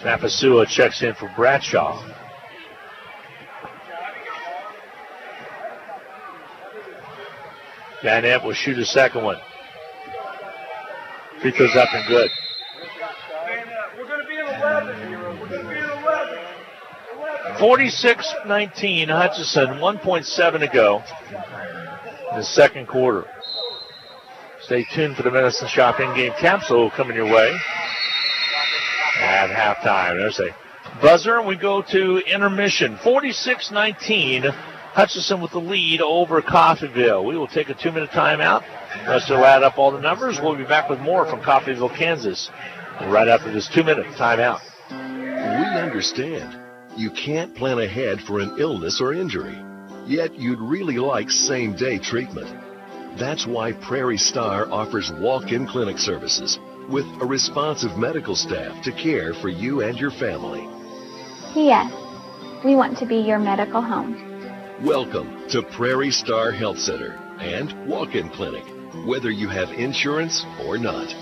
Mapasua checks in for Bradshaw. Van Etten will shoot a second one. Free throws up and good. We're going to be in 11 here. We're going to be in 11. 46-19, Hutchinson, 1.7 to go in the second quarter. Stay tuned for the Medicine Shop in-game capsule coming your way at halftime. There's a buzzer, and we go to intermission. 46-19, Hutchinson with the lead over Coffeyville. We will take a 2-minute timeout. Let's add up all the numbers. We'll be back with more from Coffeyville, Kansas, right after this 2-minute timeout. We understand. You can't plan ahead for an illness or injury, yet you'd really like same-day treatment. That's why Prairie Star offers walk-in clinic services with a responsive medical staff to care for you and your family. Yes, we want to be your medical home. Welcome to Prairie Star Health Center and walk-in clinic, whether you have insurance or not.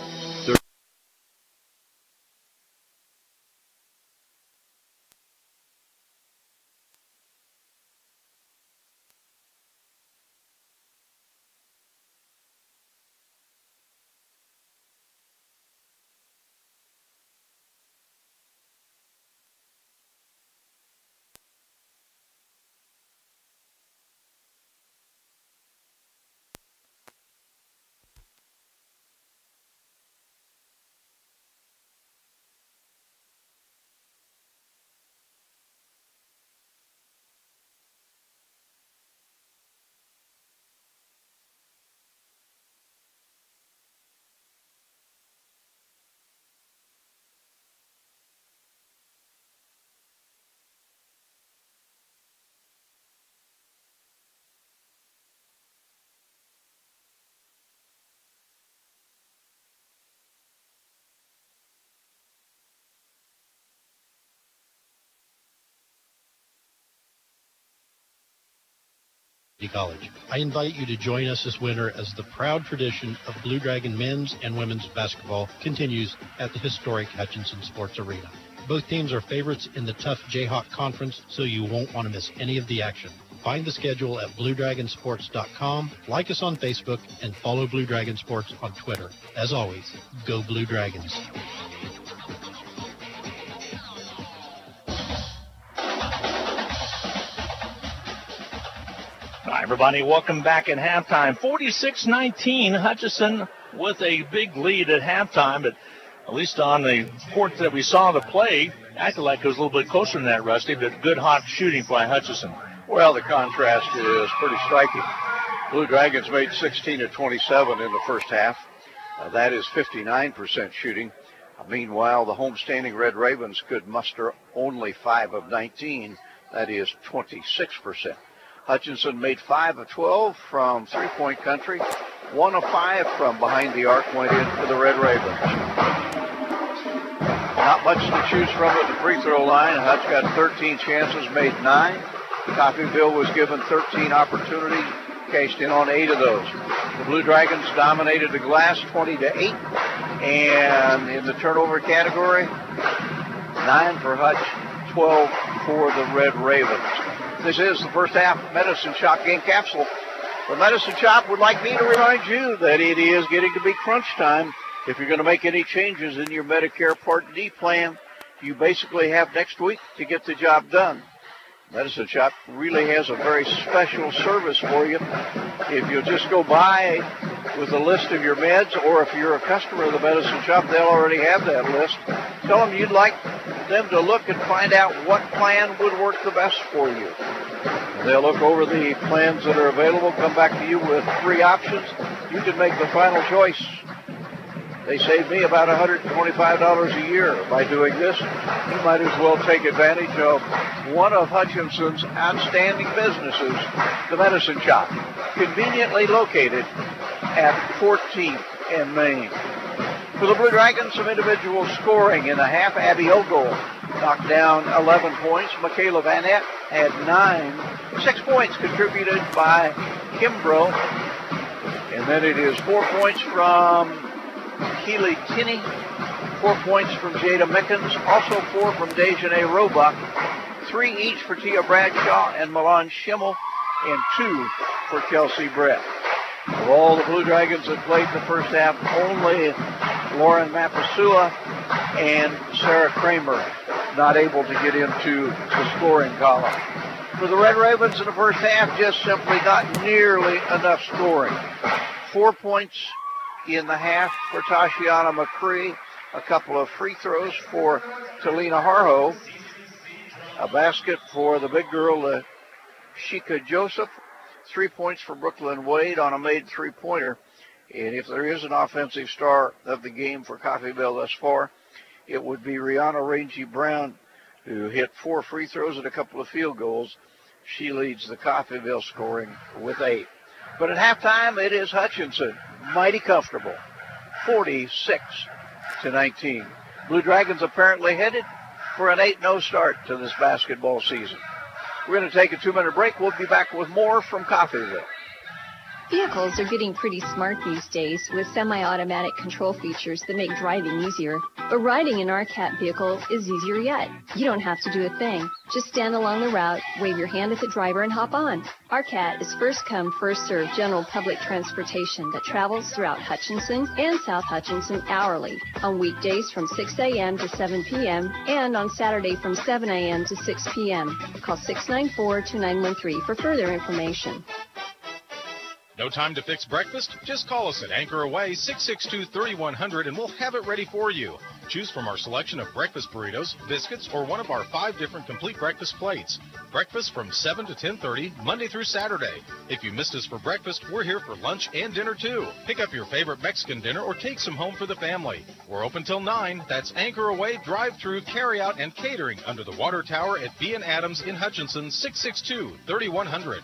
College. I invite you to join us this winter as the proud tradition of Blue Dragon men's and women's basketball continues at the historic Hutchinson Sports Arena. Both teams are favorites in the tough Jayhawk Conference, so you won't want to miss any of the action. Find the schedule at BlueDragonSports.com, like us on Facebook, and follow Blue Dragon Sports on Twitter. As always, go Blue Dragons. Hi, everybody. Welcome back at halftime. 46-19, Hutchinson with a big lead at halftime, but at least on the court that we saw the play, acted like it was a little bit closer than that, Rusty, but good hot shooting by Hutchinson. Well, the contrast is pretty striking. Blue Dragons made 16 of 27 in the first half. That is 59% shooting. Meanwhile, the homestanding Red Ravens could muster only 5 of 19. That is 26%. Hutchinson made 5 of 12 from three-point country. 1 of 5 from behind the arc went in for the Red Ravens. Not much to choose from at the free throw line. Hutch got 13 chances, made 9. Coffeyville was given 13 opportunities, cashed in on 8 of those. The Blue Dragons dominated the glass 20-8. And in the turnover category, 9 for Hutch, 12 for the Red Ravens. This is the first half Medicine Shop game capsule. The Medicine Shop would like me to remind you that it is getting to be crunch time. If you're going to make any changes in your Medicare Part D plan, you basically have next week to get the job done. Medicine Shop really has a very special service for you. If you'll just go by with a list of your meds, or if you're a customer of the Medicine Shop, they'll already have that list. Tell them you'd like them to look and find out what plan would work the best for you. They'll look over the plans that are available, come back to you with 3 options. You can make the final choice. They saved me about $125 a year by doing this. You might as well take advantage of one of Hutchinson's outstanding businesses, the Medicine Shop, conveniently located at 14th and Main. For the Blue Dragons, some individual scoring in the half. Abby Ogle knocked down 11 points. Michaela Van Ett had 9. 6 points contributed by Kimbrough. And then it is 4 points from Keely Tinney, 4 points from Jada Mickens, also 4 from Dejanay Roebuck, 3 each for Tia Bradshaw and Milan Schimmel, and 2 for Kelsey Brett. Of all the Blue Dragons that played the first half, only Lauren Mapasua and Sarah Kramer not able to get into the scoring column. For the Red Ravens in the first half, just simply not nearly enough scoring. 4 points in the half for Tashiana McCree, a couple of free throws for Talina Harho, a basket for the big girl, Shika Joseph, 3 points for Brooklyn Wade on a made three-pointer. And if there is an offensive star of the game for Coffeyville thus far, it would be Rihanna Rangy Brown, who hit 4 free throws and a couple of field goals. She leads the Coffeyville scoring with 8. But at halftime, it is Hutchinson, mighty comfortable, 46-19. Blue Dragons apparently headed for an 8-0 start to this basketball season. We're going to take a 2-minute break. We'll be back with more from Coffeyville. Vehicles are getting pretty smart these days with semi-automatic control features that make driving easier. But riding an RCAT vehicle is easier yet. You don't have to do a thing. Just stand along the route, wave your hand at the driver, and hop on. RCAT is first come, first served general public transportation that travels throughout Hutchinson and South Hutchinson hourly, on weekdays from 6 a.m. to 7 p.m. and on Saturday from 7 a.m. to 6 p.m. Call 694-2913 for further information. No time to fix breakfast? Just call us at Anchor Away 662-3100 and we'll have it ready for you. Choose from our selection of breakfast burritos, biscuits, or one of our 5 different complete breakfast plates. Breakfast from 7 to 10:30, Monday through Saturday. If you missed us for breakfast, we're here for lunch and dinner too. Pick up your favorite Mexican dinner or take some home for the family. We're open till 9. That's Anchor Away, drive-through, carry-out, and catering under the water tower at B&. Adams in Hutchinson, 662-3100.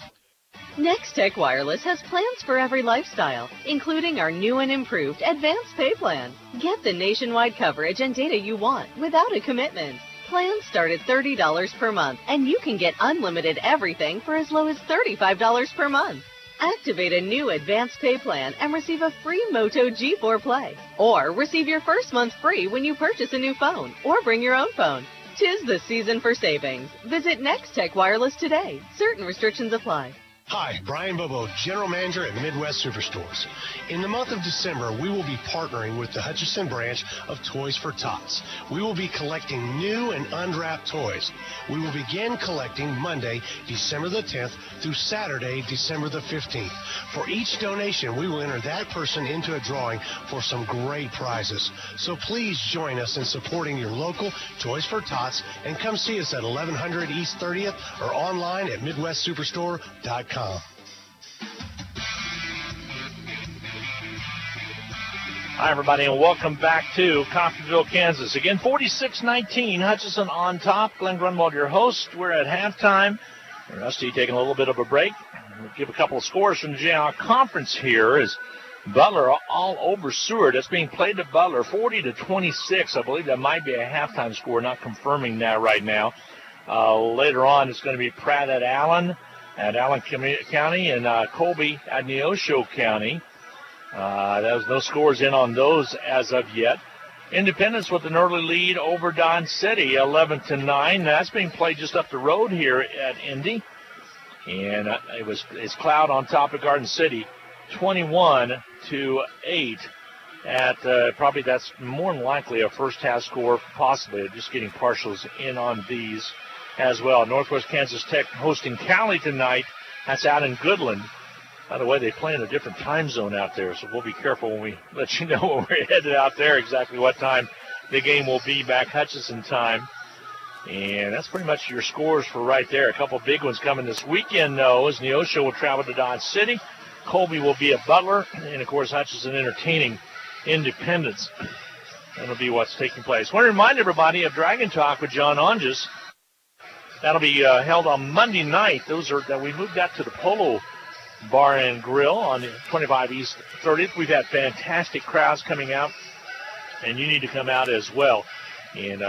Next Tech Wireless has plans for every lifestyle, including our new and improved Advanced Pay Plan. Get the nationwide coverage and data you want without a commitment. Plans start at $30 per month, and you can get unlimited everything for as low as $35 per month. Activate a new advanced pay plan and receive a free Moto G4 Play. Or receive your first month free when you purchase a new phone or bring your own phone. 'Tis the season for savings. Visit Next Tech Wireless today. Certain restrictions apply. Hi, Brian Bobo, General Manager at Midwest Superstores. In the month of December, we will be partnering with the Hutchinson branch of Toys for Tots. We will be collecting new and unwrapped toys. We will begin collecting Monday, December the 10th through Saturday, December the 15th. For each donation, we will enter that person into a drawing for some great prizes. So please join us in supporting your local Toys for Tots and come see us at 1100 East 30th or online at MidwestSuperstore.com. Hi, everybody, and welcome back to Coffeyville, Kansas. Again, 46-19, Hutchinson on top. Glenn Grunwald, your host. We're at halftime. Rusty taking a little bit of a break. We'll give a couple of scores from the Jayhawk Conference here as Butler all over Seward. That's being played at Butler, 40-26. I believe that might be a halftime score, not confirming that right now. Later on, it's going to be Pratt at Allen County and Colby at Neosho County. There's no scores in on those as of yet. Independence with an early lead over Don City, 11-9. That's being played just up the road here at Indy. And it's Cloud on top of Garden City, 21-8. At probably that's more than likely a first half score, possibly just getting partials in on these as well. Northwest Kansas Tech hosting Cali tonight. That's out in Goodland. By the way, they play in a different time zone out there, so we'll be careful when we let you know when we're headed out there exactly what time the game will be back Hutchinson time. And that's pretty much your scores for right there. A couple big ones coming this weekend, though, as Neosho will travel to Dodge City. Colby will be at Butler. And, of course, Hutchinson entertaining Independence. That'll be what's taking place. I want to remind everybody of Dragon Talk with John Onges. That'll be held on Monday night. We moved that to the Polo Bar and Grill on 25 East 30th. We've had fantastic crowds coming out, and you need to come out as well. And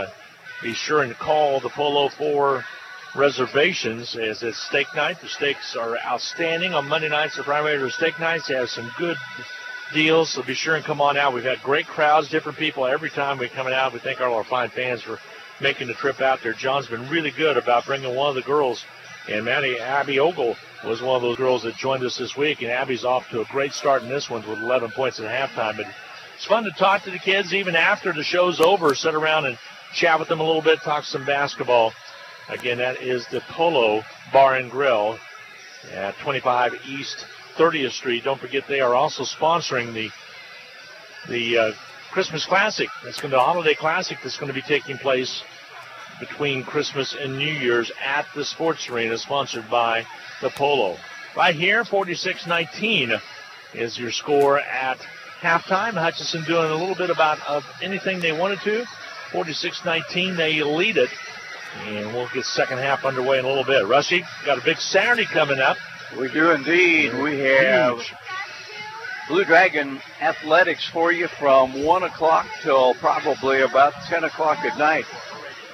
be sure and call the Polo for reservations, as it's steak night. The steaks are outstanding on Monday nights. The primary steak nights have some good deals, so be sure and come on out. We've had great crowds, different people every time we're coming out. We thank all our fine fans for making the trip out there. John's been really good about bringing one of the girls, and Abby Ogle was one of those girls that joined us this week, and Abby's off to a great start in this one with 11 points at halftime. But it's fun to talk to the kids even after the show's over, sit around and chat with them a little bit, talk some basketball. Again, that is the Polo Bar and Grill at 25 East 30th Street. Don't forget they are also sponsoring the Christmas Classic. It's going to be a holiday classic that's going to be taking place between Christmas and New Year's at the Sports Arena, sponsored by the Polo. Right here, 46-19 is your score at halftime. Hutchinson doing a little bit of anything they wanted to. 46-19, they lead it. And we'll get second half underway in a little bit. Rusty, got a big Saturday coming up. We do indeed. We have Blue Dragon athletics for you from 1 o'clock till probably about 10 o'clock at night.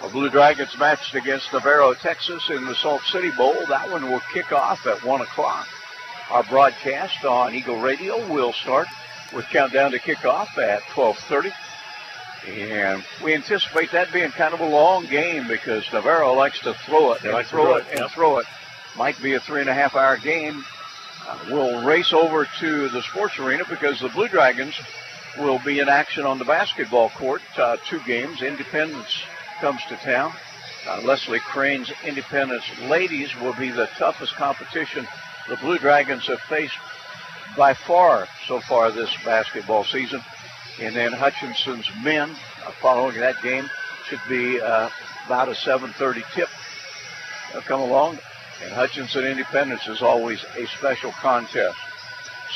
The Blue Dragons matched against Navarro, Texas in the Salt City Bowl. That one will kick off at 1 o'clock. Our broadcast on Eagle Radio will start with countdown to kickoff at 12:30. And we anticipate that being kind of a long game because Navarro likes to throw it and throw it and throw it. Might be a 3.5-hour game. We'll race over to the sports arena because the Blue Dragons will be in action on the basketball court. 2 games. Independence comes to town. Leslie Crane's Independence ladies will be the toughest competition the Blue Dragons have faced by far so far this basketball season. And then Hutchinson's men following that game should be about a 7:30 tip. They'll come along. And Hutchinson Independence is always a special contest.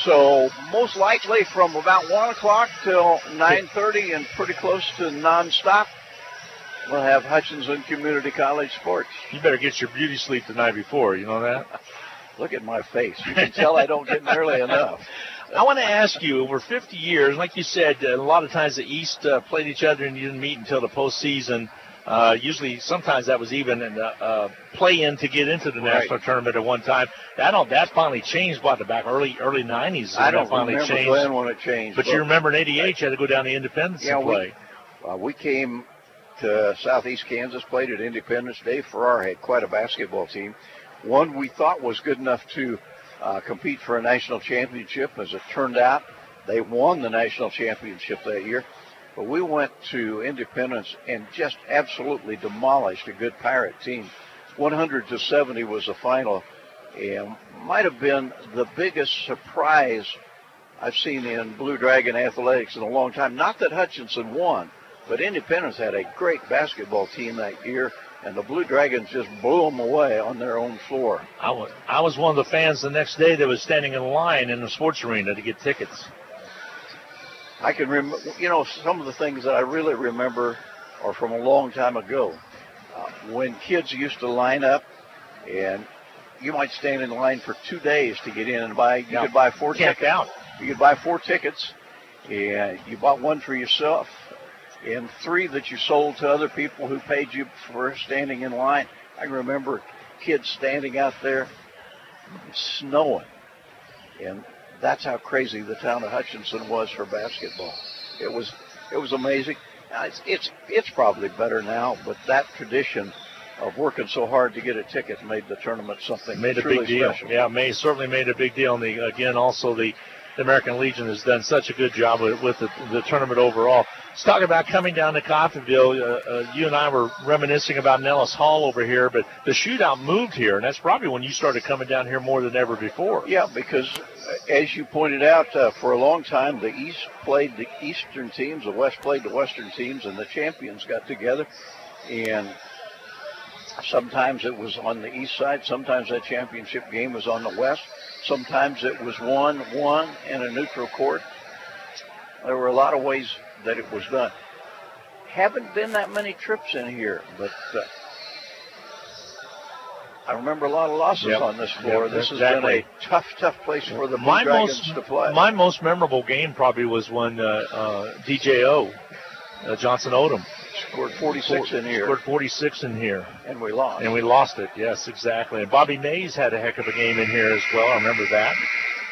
So most likely from about 1 o'clock till 9:30 and pretty close to nonstop, we'll have Hutchinson Community College sports. You better get your beauty sleep the night before. You know that? Look at my face. You can tell I don't get nearly enough. I want to ask you, over 50 years, like you said, a lot of times the East played each other and you didn't meet until the postseason. Usually, sometimes that was even a play-in to get into the national tournament at one time. That finally changed, the back early 90s. I don't finally remember changed. Glenn when it changed. But you remember in '88, you had to go down to Independence and play. We came to Southeast Kansas, played at Independence. Dave Farrar had quite a basketball team. One we thought was good enough to compete for a national championship. As it turned out, they won the national championship that year. But we went to Independence and just absolutely demolished a good Pirate team. 100-70 was the final, and might have been the biggest surprise I've seen in Blue Dragon athletics in a long time. Not that Hutchinson won, but Independence had a great basketball team that year, and the Blue Dragons just blew them away on their own floor. I was one of the fans the next day that was standing in line in the sports arena to get tickets. I can remember, some of the things that I really remember are from a long time ago. When kids used to line up, and you might stand in line for 2 days to get in and buy. You could buy 4 tickets. You could buy 4 tickets, and you bought 1 for yourself, and 3 that you sold to other people who paid you for standing in line. I remember kids standing out there, snowing, and that's how crazy the town of Hutchinson was for basketball. It was amazing. It's probably better now, but that tradition of working so hard to get a ticket made the tournament something made a truly big deal. special. Yeah, certainly made a big deal. And again, also the American Legion has done such a good job with the tournament overall. Let's talk about coming down to Coffeyville. You and I were reminiscing about Nellis Hall over here, but the shootout moved here, and that's probably when you started coming down here more than ever before. Yeah, because as you pointed out, for a long time, the East played the Eastern teams, the West played the Western teams, and the champions got together. And sometimes it was on the East side, sometimes that championship game was on the West, sometimes it was 1-1 in a neutral court. There were a lot of ways that it was done. Haven't been that many trips in here, but I remember a lot of losses on this floor. This has been a tough place for the Blue Dragons to play. My most memorable game probably was when DJO, Johnson Odom, scored 46 in here. Scored 46 in here. And we lost. And we lost it, yes, exactly. And Bobby Mays had a heck of a game in here as well. I remember that.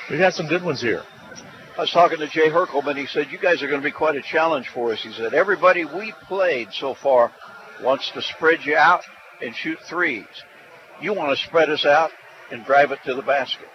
We've had some good ones here. I was talking to Jay Herkelman. He said, you guys are going to be quite a challenge for us. He said, everybody we played so far wants to spread you out and shoot threes. You want to spread us out and drive it to the basket.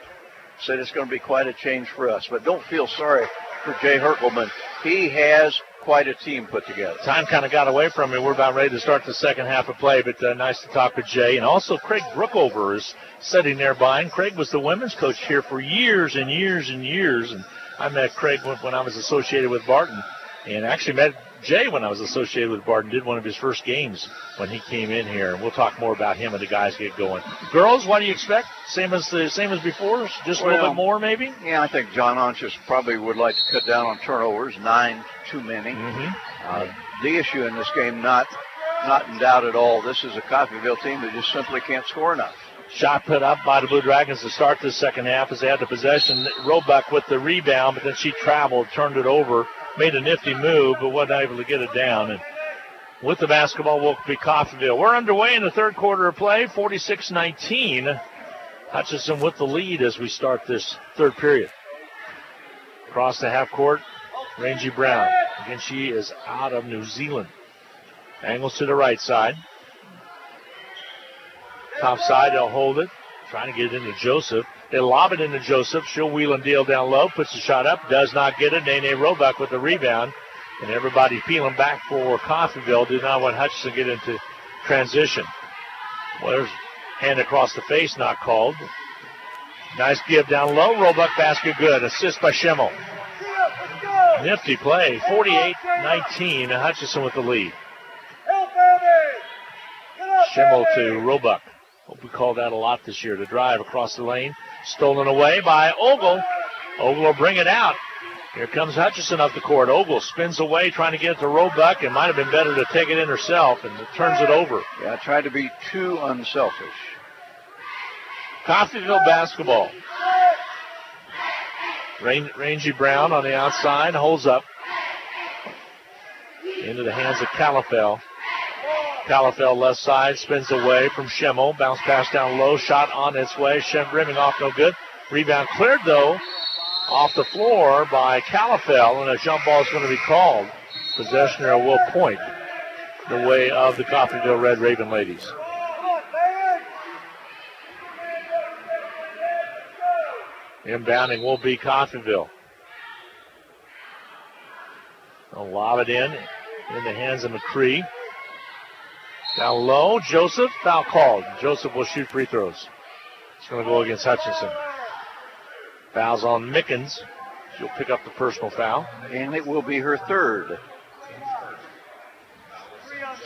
Said it's going to be quite a change for us. But don't feel sorry for Jay Herkelman. He has quite a team put together. Time kind of got away from me. We're about ready to start the second half of play, but nice to talk with Jay. And also Craig Brookover is sitting there by. And Craig was the women's coach here for years and years and years. And I met Craig when I was associated with Barton, and actually met Jay when I was associated with Barton. Did one of his first games when he came in here, and we'll talk more about him and the guys get going. Girls, what do you expect? Same as before, just a little bit more maybe. Yeah, I think John Onchus probably would like to cut down on turnovers. 9 too many. The issue in this game, not in doubt at all. This is a Coffeyville team that just simply can't score enough. Shot put up by the Blue Dragons to start the second half as they had the possession. Roebuck with the rebound, but then she traveled, turned it over, made a nifty move, but wasn't able to get it down. And with the basketball will be Coffeyville. We're underway in the third quarter of play, 46-19. Hutchinson with the lead as we start this third period. Across the half court, Rangy Brown. Again, she is out of New Zealand. Angles to the right side. Top side, they'll hold it. Trying to get it into Joseph. They lob it into Joseph. She'll wheel and deal down low. Puts the shot up. Does not get it. Nene Roebuck with the rebound. And everybody peeling back for Coffeyville. Did not want Hutchinson to get into transition. Well, there's hand across the face, not called. Nice give down low. Roebuck basket good. Assist by Schimmel. Nifty play. 48-19. Hutchinson with the lead. Schimmel to Roebuck. Hope we call that a lot this year. The drive across the lane. Stolen away by Ogle. Ogle will bring it out. Here comes Hutchinson up the court. Ogle spins away trying to get it to Roebuck. It might have been better to take it in herself, and turns it over. Yeah, tried to be too unselfish. Coffeyville basketball. Rangy Brown on the outside. Holds up. Into the hands of Calafell. Calafell left side, spins away from Schemmel. Bounce pass down low, shot on its way. Rimming off, no good. Rebound cleared, though, off the floor by Calafell, and a jump ball is going to be called. Possession there will point the way of the Coffeyville Red Raven ladies. Inbounding will be Coffeyville. They'll lob it in the hands of McCree. Down low, Joseph, foul called. Joseph will shoot free throws. It's going to go against Hutchinson. Foul's on Mickens. She'll pick up the personal foul. And it will be her third.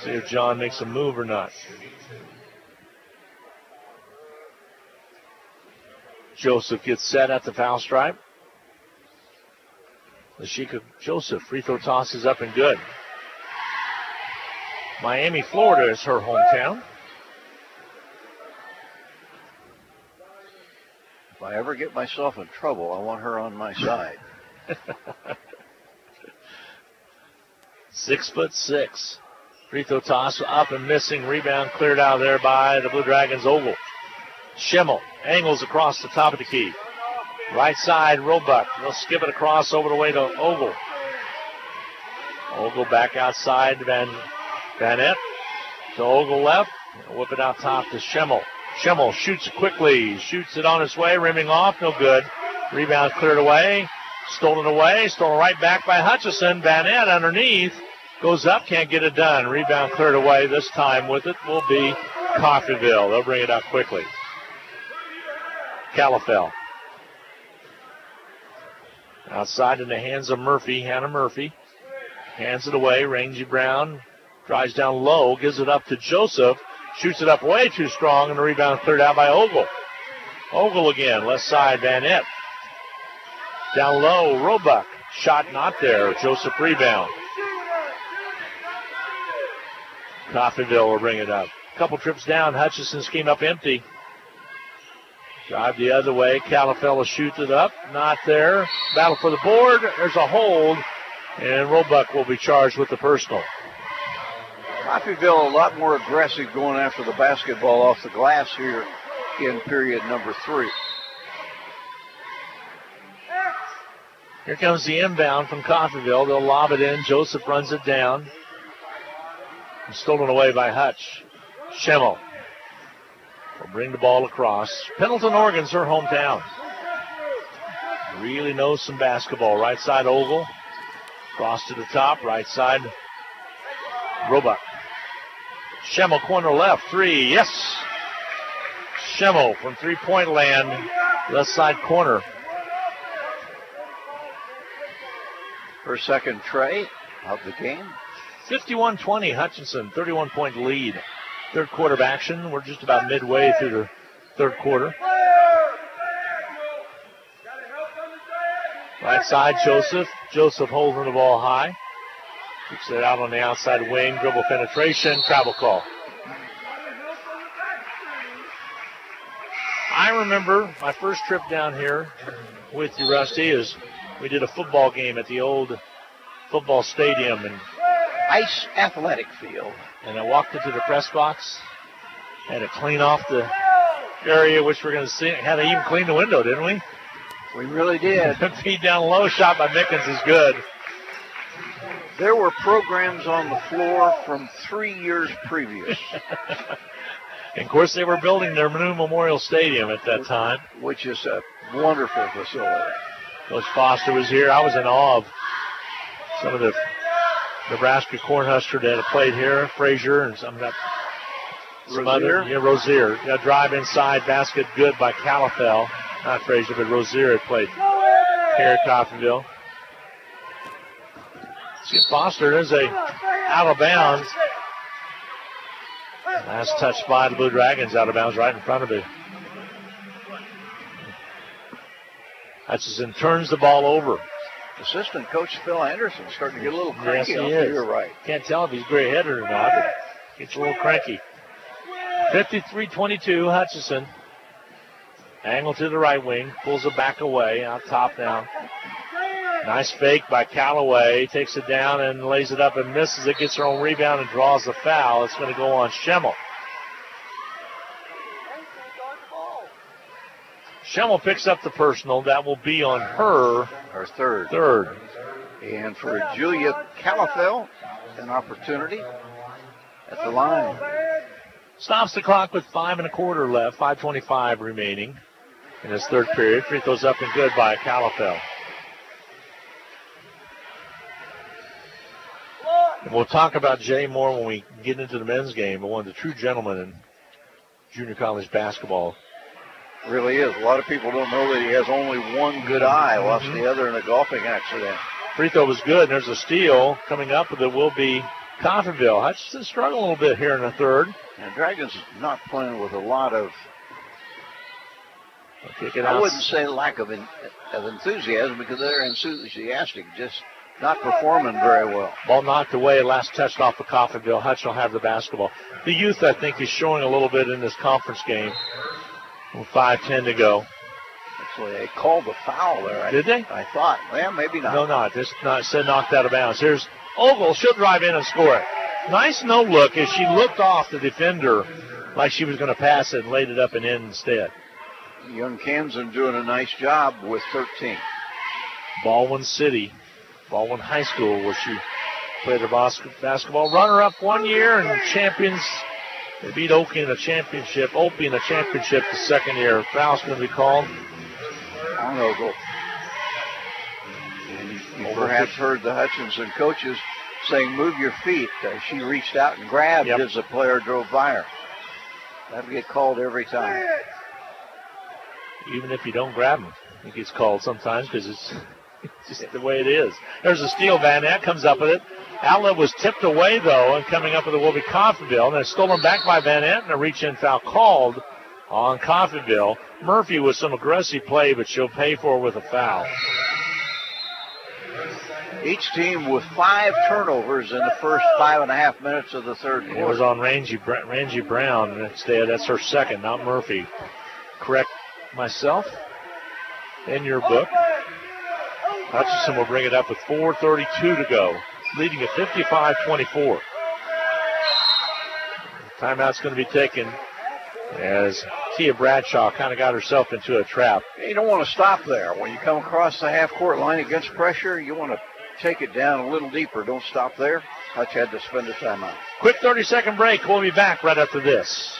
See if John makes a move or not. Joseph gets set at the foul stripe. Lashika Joseph, free throw toss is up and good. Miami, Florida is her hometown. If I ever get myself in trouble, I want her on my side. 6'6". Free throw toss up and missing. Rebound cleared out there by the Blue Dragons. Ogle. Schemmel angles across the top of the key. Right side, Roebuck. They'll skip it across over the way to Ogle. Ogle back outside. Van Epp to Ogle left. Whip it out top to Schemmel. Schemmel shoots quickly. Shoots it on its way. Rimming off. No good. Rebound cleared away. Stolen away. Stolen right back by Hutchison. Van Epp underneath. Goes up. Can't get it done. Rebound cleared away. This time with it will be Coffeyville. They'll bring it up quickly. Calafell. Outside in the hands of Murphy. Hannah Murphy. Hands it away. Rangy Brown drives down low. Gives it up to Joseph. Shoots it up way too strong. And the rebound cleared out by Ogle. Ogle again. Left side. Van Epp. Down low. Roebuck. Shot not there. Joseph rebound. Coffeyville will bring it up. Couple trips down. Hutchison's came up empty. Drive the other way. Calafell shoots it up. Not there. Battle for the board. There's a hold. And Roebuck will be charged with the personal. Coffeyville a lot more aggressive going after the basketball off the glass here in period number 3. Here comes the inbound from Coffeyville. They'll lob it in. Joseph runs it down. Stolen away by Hutch. Schemmel will bring the ball across. Pendleton, Oregon's her hometown. Really knows some basketball. Right side, Ogle. Cross to the top. Right side, Roebuck. Schemmel, corner left. 3. Yes! Schemmel from three-point land. Left side corner. Her second tray of the game. 51-20, Hutchinson, 31-point lead. Third quarter of action. We're just about midway through the third quarter. Right side, Joseph. Joseph holding the ball high. Kicks it out on the outside wing. Dribble penetration. Travel call. I remember my first trip down here with you, Rusty, is we did a football game at the old football stadium and Ice athletic field. And I walked into the press box, had to clean off the area which we're going to see. Had to even clean the window, didn't we? We really did. Feed down low, shot by Mickens is good. There were programs on the floor from 3 years previous. And of course, they were building their new Memorial Stadium at that time. Which is a wonderful facility. Coach Foster was here. I was in awe of some of the Nebraska Cornhusker that have played here, Frazier and some other. Yeah, Rozier. Yeah, drive inside, basket good by Calafell. Not Frazier, but Rozier had played here at Coffeyville. See, Foster, there's a out of bounds. Last touch by the Blue Dragons, out of bounds right in front of it. Hutchison turns the ball over. Assistant coach Phil Anderson starting to get a little cranky. Yes, he is. You're right. Can't tell if he's gray-headed or not, but gets a little cranky. 53-22, Hutchison. Angle to the right wing, pulls it back away, out top now. Nice fake by Callaway. Takes it down and lays it up and misses it. Gets her own rebound and draws the foul. It's going to go on Schemmel. Schemmel picks up the personal. That will be on her. Her third. Third. And for Julia Calafell, an opportunity at the line. Stops the clock with 5 1/4 left. 5:25 remaining in this third period. Free throws up and good by Calafell. And we'll talk about Jay more when we get into the men's game, but one of the true gentlemen in junior college basketball. Really is. A lot of people don't know that he has only one good eye. Lost the other in a golfing accident. Free throw was good, and there's a steal coming up that will be Coffeyville. Hutchinson struggling a little bit here in the third. And Dragons not playing with a lot of, I wouldn't say lack of enthusiasm, because they're enthusiastic, just not performing very well. Ball knocked away, last touched off of Coffeyville. Hutch will have the basketball. The youth, I think, is showing a little bit in this conference game. 5:10 to go. Actually, they called the foul there. Did they? I thought. Well, maybe not. No, just said knocked out of bounds. Here's Ogle. She'll drive in and score it. Nice no look as she looked off the defender like she was going to pass it and laid it up and in instead. Young Kansan doing a nice job with 13. Baldwin City, Baldwin High School, where she played her basketball. Runner-up 1 year and champions. They beat Opie in a championship the second year. Foul's going to be called on Ogle. You perhaps heard the Hutchinson coaches saying, move your feet. She reached out and grabbed as the player drove by her. That'll get called every time. Even if you don't grab them, it gets called sometimes because it's just the way it is. There's a steal. Van Nant comes up with it. Outlet was tipped away, though, and coming up with it will be Coffeyville. And they're stolen back by Van Nant, and a reach-in foul called on Coffeyville. Murphy with some aggressive play, but she'll pay for it with a foul. Each team with 5 turnovers in the first 5.5 minutes of the third quarter. It was on Rangie Brown instead. That's her second, not Murphy. Correct myself in your book. Hutchinson will bring it up with 4:32 to go, leading at 55-24. Timeout's going to be taken as Tia Bradshaw kind of got herself into a trap. You don't want to stop there. When you come across the half-court line against pressure, you want to take it down a little deeper. Don't stop there. Hutch had to spend a timeout. Quick 30-second break. We'll be back right after this.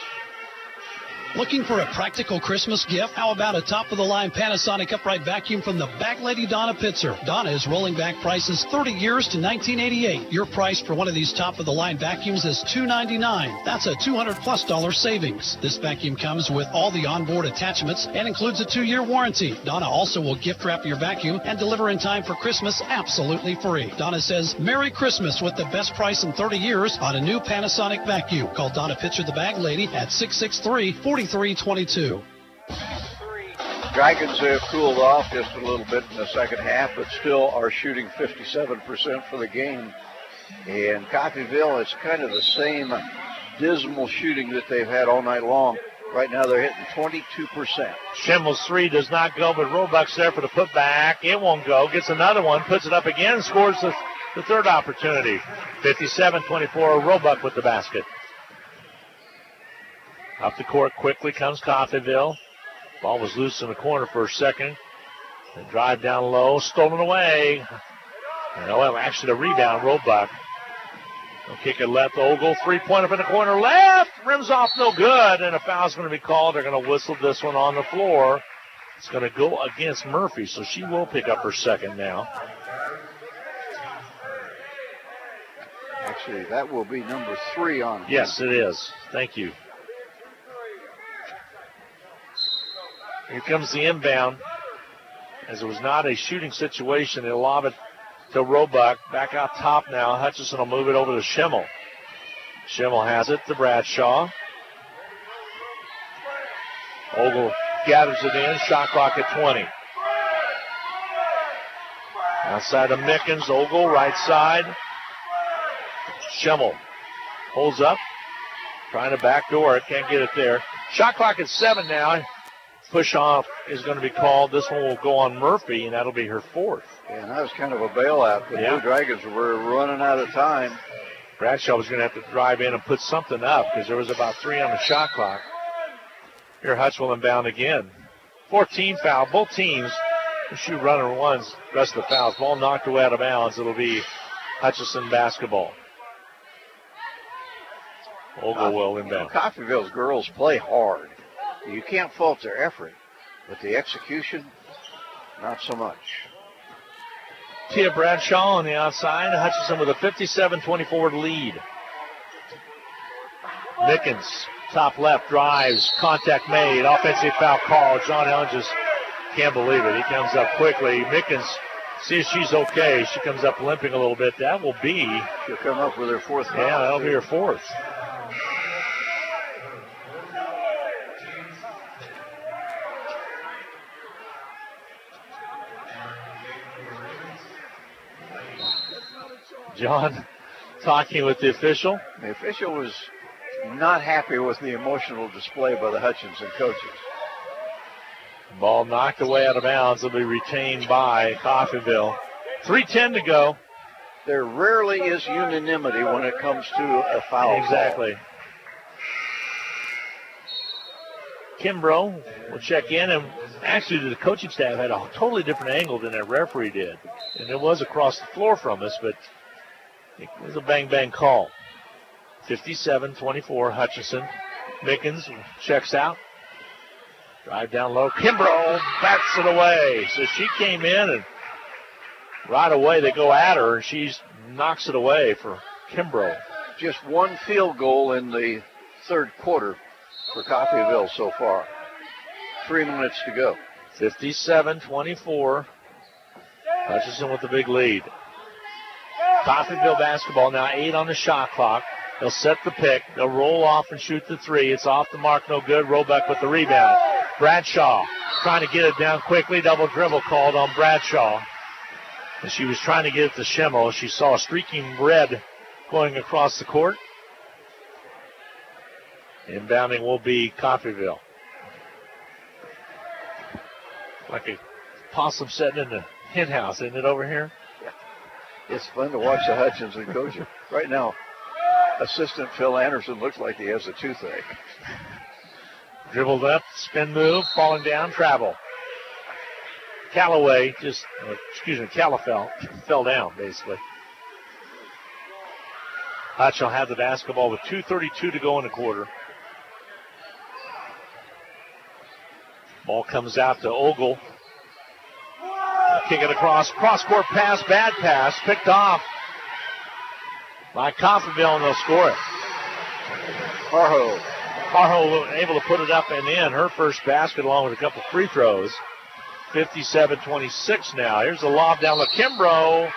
Looking for a practical Christmas gift? How about a top-of-the-line Panasonic upright vacuum from the bag lady Donna Pitzer? Donna is rolling back prices 30 years to 1988. Your price for one of these top-of-the-line vacuums is $299. That's a $200+ savings. This vacuum comes with all the onboard attachments and includes a 2-year warranty. Donna also will gift wrap your vacuum and deliver in time for Christmas absolutely free. Donna says, Merry Christmas with the best price in 30 years on a new Panasonic vacuum. Call Donna Pitzer, the bag lady, at 663-4322. Dragons have cooled off just a little bit in the second half, but still are shooting 57% for the game. And Coffeyville is kind of the same dismal shooting that they've had all night long. Right now they're hitting 22%. Schimmel's three does not go, but Roebuck's there for the putback. It won't go. Gets another one, puts it up again, scores the third opportunity. 57-24, Roebuck with the basket. Up the court quickly comes Coffeyville. Ball was loose in the corner for a second. They drive down low, stolen away. And actually the rebound, Roebuck. They'll kick it left. Ogle, three-pointer up in the corner left. Rims off, no good. And a foul's going to be called. They're going to whistle this one on the floor. It's going to go against Murphy, so she will pick up her second now. Actually, that will be number 3 on. Yes, it is. Thank you. Here comes the inbound. As it was not a shooting situation, they'll lob it to Roebuck. Back out top now. Hutchinson will move it over to Schimmel. Schimmel has it to Bradshaw. Ogle gathers it in. Shot clock at 20. Outside of Mickens. Ogle, right side. Schimmel holds up. Trying to backdoor it. Can't get it there. Shot clock at 7 now. push-off is going to be called. This one will go on Murphy, and that'll be her fourth. Yeah, and that was kind of a bailout. The Blue Dragons were running out of time. Bradshaw was going to have to drive in and put something up because there was about 3 on the shot clock. Here, Hutch will inbound again. 14 foul. Both teams shoot runner ones. Rest of the fouls. Ball knocked away out of bounds. It'll be Hutchinson basketball. Ogle will inbound. Coffeyville's girls play hard. You can't fault their effort, but the execution, not so much. Tia Bradshaw on the outside. Hutchinson with a 57-24 lead. Mickens, top left, drives, contact made, offensive foul call. John Allen just can't believe it. He comes up quickly. Mickens, see if she's okay. She comes up limping a little bit. That will be. She'll come up with her fourth foul. Yeah, that'll be her fourth. John talking with the official. The official was not happy with the emotional display by the Hutchinson coaches. Ball knocked away out of bounds. It'll be retained by Coffeyville. 3:10 to go. There rarely is unanimity when it comes to a foul. Exactly. Kimbrough will check in, and actually the coaching staff had a totally different angle than that referee did. And it was across the floor from us, but it was a bang-bang call. 57-24, Hutchinson. Mickens checks out. Drive down low. Kimbrough bats it away. So she came in, and right away they go at her, and she knocks it away for Kimbrough. Just one field goal in the third quarter for Coffeyville so far. 3 minutes to go. 57-24. Hutchinson with the big lead. Coffeyville basketball now 8 on the shot clock. They'll set the pick. They'll roll off and shoot the 3. It's off the mark, no good. Roebuck with the rebound. Bradshaw trying to get it down quickly. Double dribble called on Bradshaw. As she was trying to get it to Schemmel, she saw a streaking red going across the court. Inbounding will be Coffeyville. Like a possum sitting in the hen house, isn't it, over here? It's fun to watch the Hutchinson coaching. Right now, assistant Phil Anderson looks like he has a toothache. Dribbled up, spin move, falling down, travel. Callaway Calafell fell down, basically. Hutch will have the basketball with 2:32 to go in the quarter. Ball comes out to Ogle. Kick it across. Cross-court pass, bad pass, picked off by Coffeyville, and they'll score it. Carho able to put it up and in. Her first basket along with a couple free throws. 57-26 now. Here's the lob down to Kimbrough.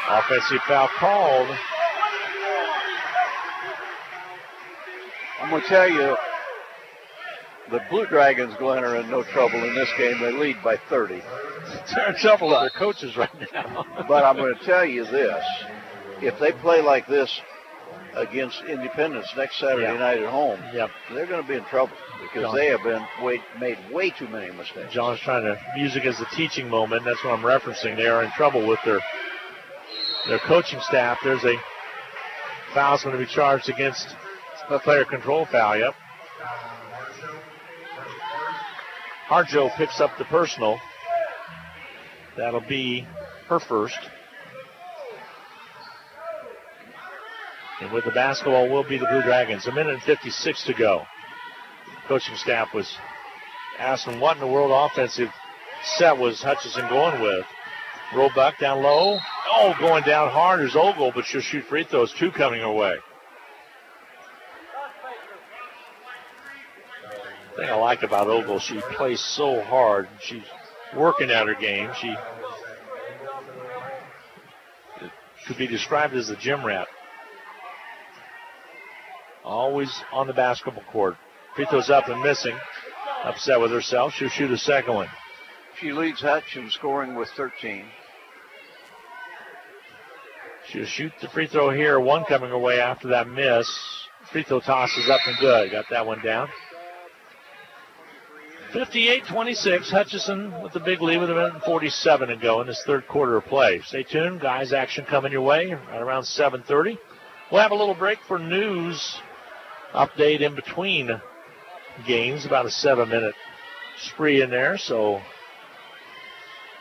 Offensive foul called. I'm going to tell you, the Blue Dragons, Glenn, are in no trouble in this game. They lead by 30. They're in trouble with their coaches right now. But I'm going to tell you this. If they play like this against Independence next Saturday night at home, they're going to be in trouble because they have been made way too many mistakes. John's trying to use it as a teaching moment. That's what I'm referencing. They are in trouble with their coaching staff. There's a foul going to be charged against a player control foul. Yep. Harjo picks up the personal. That'll be her first. And with the basketball will be the Blue Dragons. 1:56 to go. Coaching staff was asking what in the world offensive set was Hutchinson going with. Roebuck down low. Oh, going down hard is Ogle, but she'll shoot free throws. 2 coming her way. The thing I like about Ogle, she plays so hard. She's working at her game. She could be described as a gym rat. Always on the basketball court. Free throws up and missing. Upset with herself. She'll shoot a second one. She leads Hutch in scoring with 13. She'll shoot the free throw here. 1 coming her way after that miss. Free throw toss is up and good. Got that one down. 58-26, Hutchinson with the big lead with a minute and 47 to go in this third quarter of play. Stay tuned, guys. Action coming your way right around 7:30. We'll have a little break for news update in between games, about a 7-minute spree in there, so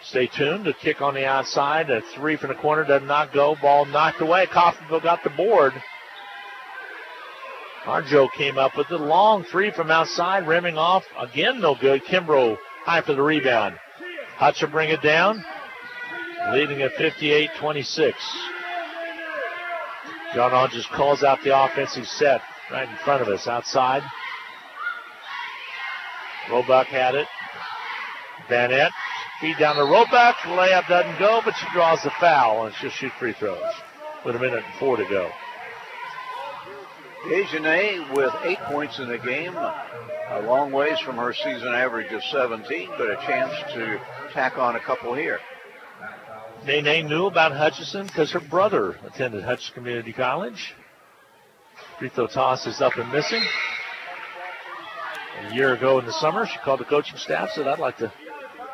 stay tuned. The kick on the outside, a three from the corner, does not go. Ball knocked away. Coffeyville got the board. Harjo came up with the long three from outside, rimming off. Again, no good. Kimbrough high for the rebound. Hutch will bring it down, leading at 58-26. John Hall just calls out the offensive set right in front of us, outside. Roebuck had it. Vanette, feed down to Roebuck. Layup doesn't go, but she draws the foul, and she'll shoot free throws with a minute and 4 to go. Desjardins with 8 points in the game, a long ways from her season average of 17, but a chance to tack on a couple here. Nene knew about Hutchinson because her brother attended Hutch Community College. Free throw toss is up and missing. A year ago in the summer, she called the coaching staff, said, I'd like to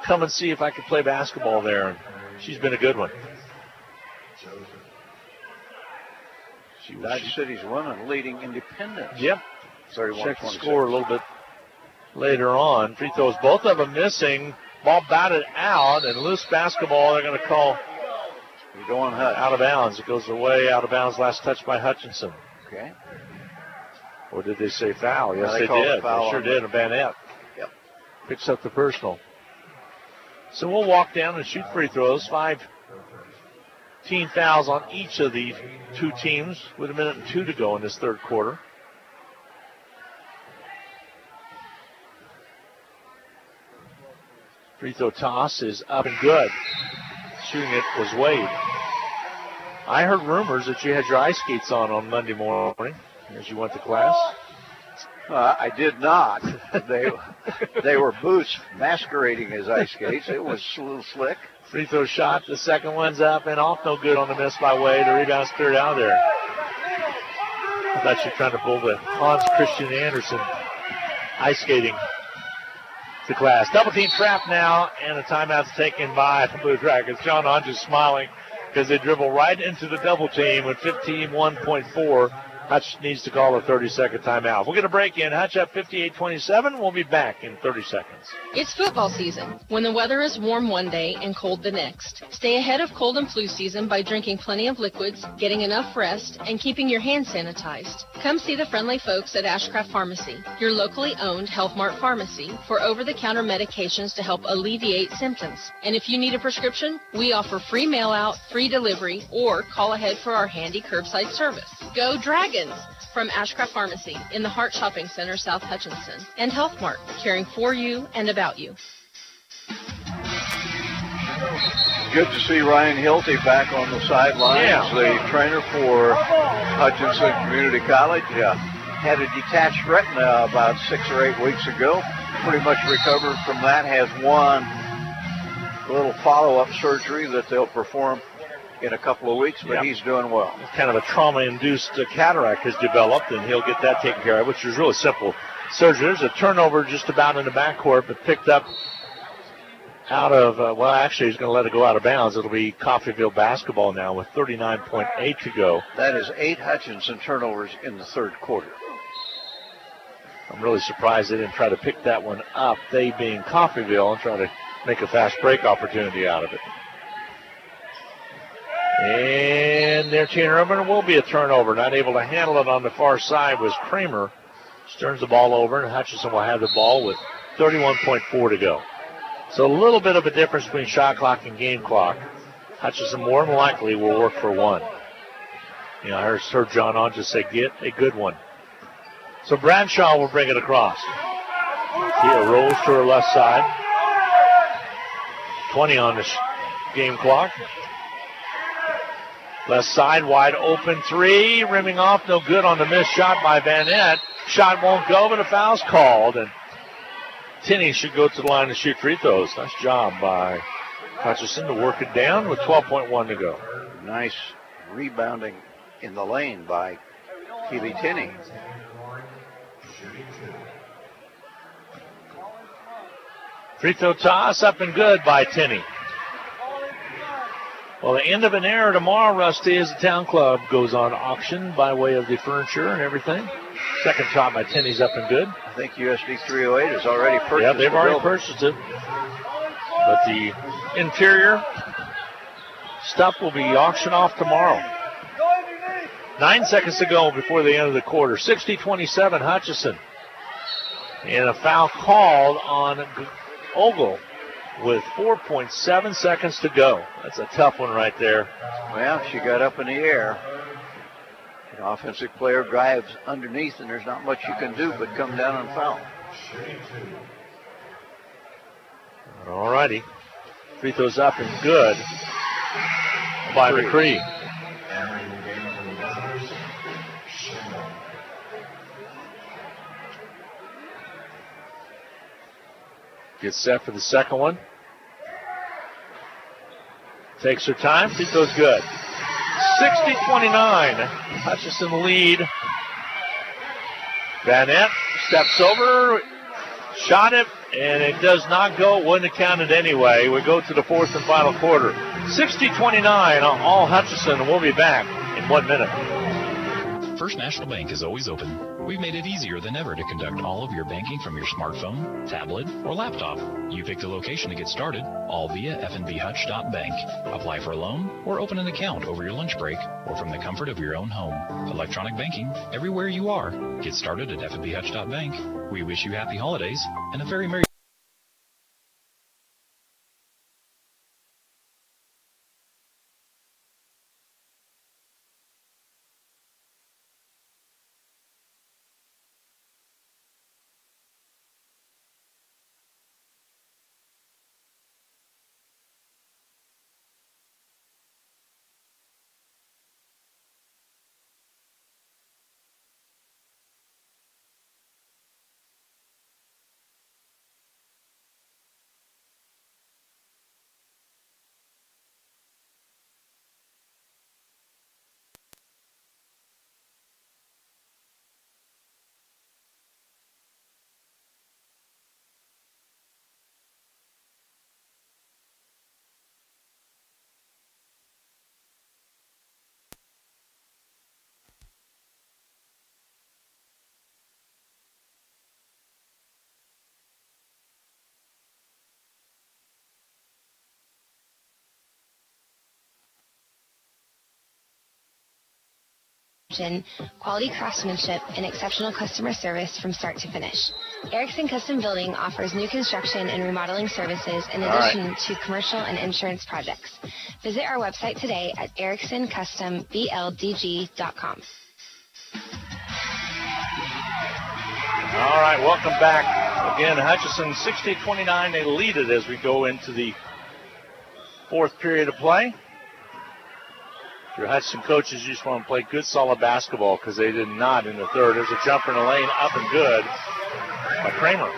come and see if I could play basketball there. And she's been a good one. Dodge City's women leading Independence. Yep. 31-26. Check the score a little bit later on. Free throws, both of them missing. Ball batted out, and loose basketball they're going to call out of bounds. It goes away, out of bounds, last touch by Hutchinson. Okay. Or did they say foul? Yes, No, they did. They sure did. A Vanette. Yep. Picks up the personal. So we'll walk down and shoot free throws. 15 fouls on each of the two teams with a minute and 2 to go in this third quarter. Free throw toss is up and good. Shooting it was Wade. I heard rumors that you had your ice skates on Monday morning as you went to class. I did not. They were boots masquerading as ice skates. It was a little slick. Free throw shot. The second one's up and off. No good on the miss by Wade. The rebound's cleared out of there. I thought you were trying to pull the Hans Christian Andersen ice skating to class. Double team trap now, and a timeout's taken by the Blue Dragons. John Hodge is smiling because they dribble right into the double team with 15-1.4. Hutch needs to call a 30-second timeout. We'll get a break in. Hutch up 58-27. We'll be back in 30 seconds. It's football season, when the weather is warm one day and cold the next. Stay ahead of cold and flu season by drinking plenty of liquids, getting enough rest, and keeping your hands sanitized. Come see the friendly folks at Ashcraft Pharmacy, your locally owned Health Mart pharmacy, for over-the-counter medications to help alleviate symptoms. And if you need a prescription, we offer free mail-out, free delivery, or call ahead for our handy curbside service. Go Dragons! From Ashcraft Pharmacy in the Hart Shopping Center, South Hutchinson, and Health Mart, caring for you and about you. Good to see Ryan Hilty back on the sidelines, the trainer for Hutchinson Community College. Had a detached retina about 6 or 8 weeks ago. Pretty much recovered from that. Has one little follow-up surgery that they'll perform in a couple of weeks, but he's doing well. Kind of a trauma-induced cataract has developed, and he'll get that taken care of, which is really simple surgery. There's a turnover just about in the backcourt, but picked up out of, well, actually, he's going to let it go out of bounds. It'll be Coffeyville basketball now with 39.8 to go. That is 8 Hutchinson turnovers in the third quarter. I'm really surprised they didn't try to pick that one up, they being Coffeyville, and try to make a fast break opportunity out of it. And their turnover will be a turnover. Not able to handle it on the far side was Kramer. Turns the ball over, and Hutchinson will have the ball with 31.4 to go. So a little bit of a difference between shot clock and game clock. Hutchinson more than likely will work for one. You know, I heard John on just say, get a good one. So Bradshaw will bring it across. Kia rolls to her left side. 20 on the game clock. Left side, wide open three, rimming off, no good on the missed shot by Vanette. Shot won't go, but a foul's called, and Tinney should go to the line to shoot free throws. Nice job by Hutchinson to work it down with 12.1 to go. Nice rebounding in the lane by Keely Tinney. Free throw toss up and good by Tenney. Well, the end of an era tomorrow, Rusty, as the town club goes on auction by way of the furniture and everything. Second shot by Tenney's up and good. I think USD 308 has already purchased it. Yeah, they've already purchased it. But the interior stuff will be auctioned off tomorrow. 9 seconds to go before the end of the quarter. 60-27 Hutchinson. And a foul called on Ogle with 4.7 seconds to go. That's a tough one right there. Well, she got up in the air. The offensive player drives underneath, and there's not much you can do but come down and foul. All righty. Free throws up and good by McCree. Gets set for the second one. Takes her time. Free throw's good. 60-29. Hutchinson lead. Vanette steps over, shot it, and it does not go. It wouldn't have counted anyway. We go to the fourth and final quarter. 60-29, all Hutchinson, and we'll be back in 1 minute. First National Bank is always open. We've made it easier than ever to conduct all of your banking from your smartphone, tablet, or laptop. You pick the location to get started, all via fnbhutch.bank. Apply for a loan or open an account over your lunch break or from the comfort of your own home. Electronic banking everywhere you are. Get started at fnbhutch.bank. We wish you happy holidays and a very merry quality craftsmanship, and exceptional customer service from start to finish. Erickson Custom Building offers new construction and remodeling services in addition to commercial and insurance projects. Visit our website today at ericksoncustomBLDG.com. All right, welcome back. Again, Hutchinson 60-29. They lead it as we go into the fourth period of play. Your Hudson coaches just want to play good, solid basketball because they did not in the third. There's a jumper in the lane, up and good by Kramer.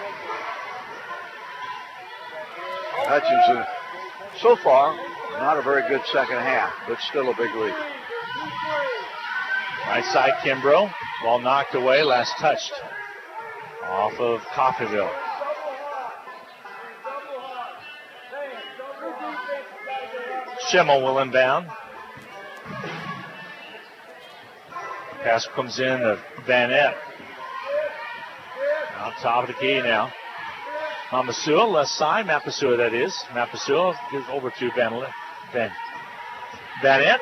Hutchinson, so far, not a very good second half, but still a big lead. Right side, Kimbrough. Ball knocked away, last touched off of Coffeyville. Schimmel will inbound. Pass comes in to Vanette. On top of the key now. Mapasua, left side. Mapasua, that is. Mapasua gives over to Vanette.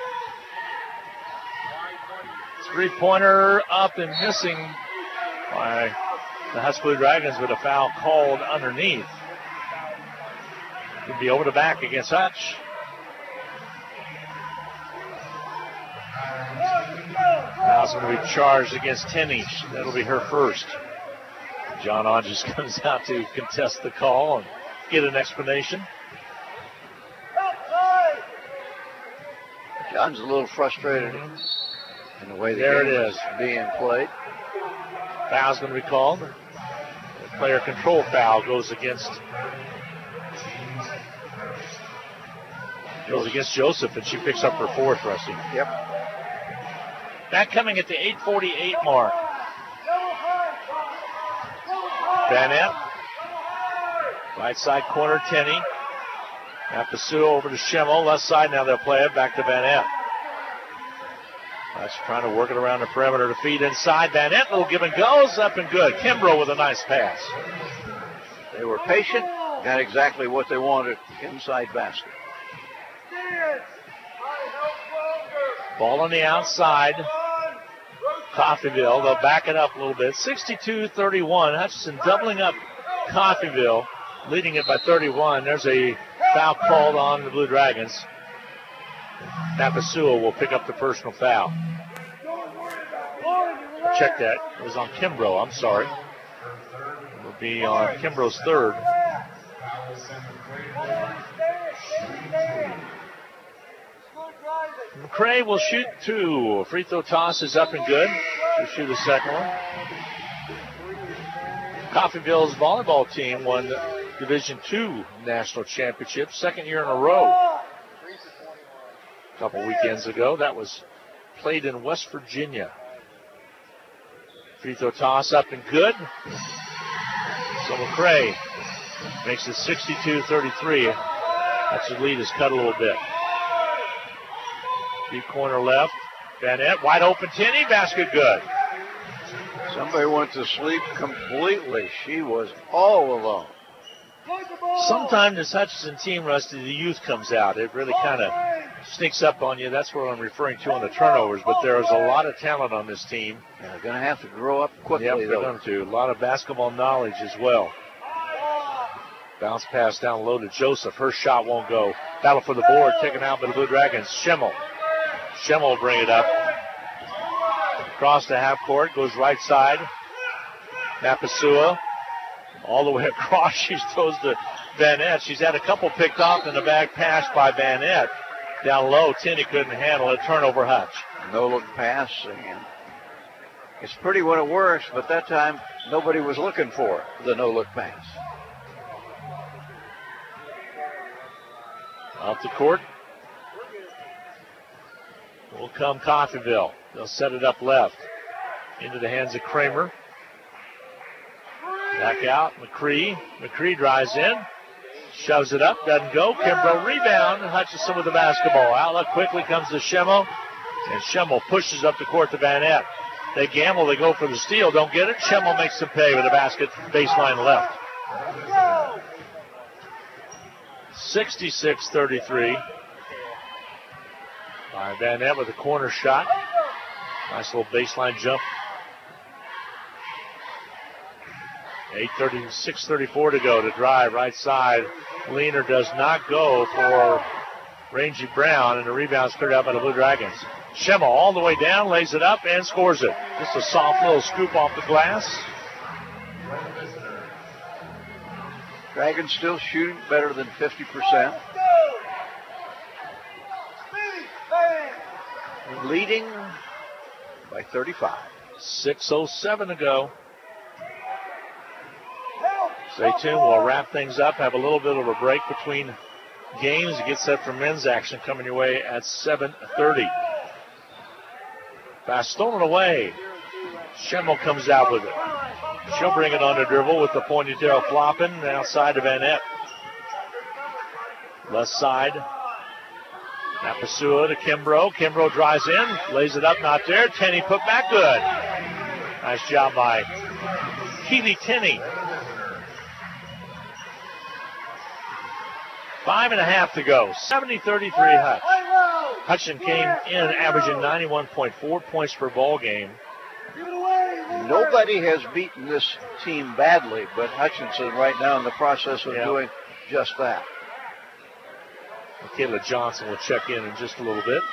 Three-pointer up and missing by the Hutch Blue Dragons with a foul called underneath. Could be over the back against Hutch. Foul's going to be charged against Tenney. That'll be her first. John Hodges comes out to contest the call and get an explanation. John's a little frustrated in the way the game is being played. Foul's going to be called. The player control foul goes against Joseph, and she picks up her fourth, Rusty. Yep. That coming at the 8:48 mark. Vanette Right side corner, Tenney. Apasuo over to Schemmel. Left side, now they'll play it back to Van Epp. That's trying to work it around the perimeter to feed inside. Van Epp, little give and goes, up and good. Kimbrough with a nice pass. They were patient, got exactly what they wanted, inside basket. Ball on the outside. Coffeyville, they'll back it up a little bit. 62-31, Hutchinson doubling up Coffeyville, leading it by 31. There's a foul called on the Blue Dragons. Apasuo will pick up the personal foul. Check that. It was on Kimbrough. I'm sorry. It will be on Kimbrough's third. McCray will shoot two. Free throw toss is up and good. He'll shoot a second one. Coffeyville's volleyball team won Division II national championship, second year in a row. A couple weekends ago. That was played in West Virginia. Free throw toss up and good. So McCray makes it 62-33. That's his lead is cut a little bit. Deep corner left. Van Epp, wide open Tenney, basket good. Somebody went to sleep completely. She was all alone. Sometimes this Hutchinson team, Rusty, the youth comes out. It really kind of sneaks up on you. That's what I'm referring to on the turnovers. But there's a lot of talent on this team. Yeah, they're going to have to grow up quickly. Yep, they're going to. A lot of basketball knowledge as well. Bounce pass down low to Joseph. Her shot won't go. Battle for the board, taken out by the Blue Dragons. Schemmel will bring it up. Across the half court, goes right side. Apasuo all the way across. She throws to Van Epp. She's had a couple picked off in the back pass by Van Epp. Down low, Tenney couldn't handle it. Turnover Hutch. No-look pass, and it's pretty when it works, but that time nobody was looking for it, the no-look pass. Off the court will come Coffeyville. They'll set it up left. Into the hands of Kramer. Back out, McCree. McCree drives in. Shoves it up, doesn't go. Kimbrough rebound. Hutchinson with the basketball. Outlet quickly comes to Schemmel. And Schemmel pushes up the court to Van Epp. They gamble, they go for the steal. Don't get it. Schemmel makes them pay with a basket baseline left. 66-33. By Van Epp with a corner shot. Nice little baseline jump. 6:34 to go to drive right side. Leaner does not go for Rangy Brown, and the rebound's cleared out by the Blue Dragons. Schemmel all the way down, lays it up, and scores it. Just a soft little scoop off the glass. Dragons still shooting better than 50%. Leading by 35. 6:07 to go. Stay tuned. We'll wrap things up. Have a little bit of a break between games. Get set for men's action coming your way at 7:30. Pass stolen away. Schemmel comes out with it. She'll bring it on the dribble with the ponytail flopping outside of Van Epp. Left side. Apasuo to Kimbrough. Kimbrough drives in. Lays it up. Not there. Tenney put back good. Nice job by Keely Tenney. 5.5 to go. 70-33 Hutch. Hutchinson came in averaging 91.4 points per ball game. Nobody has beaten this team badly, but Hutchinson right now in the process of doing just that. Michaela Johnson will check in just a little bit.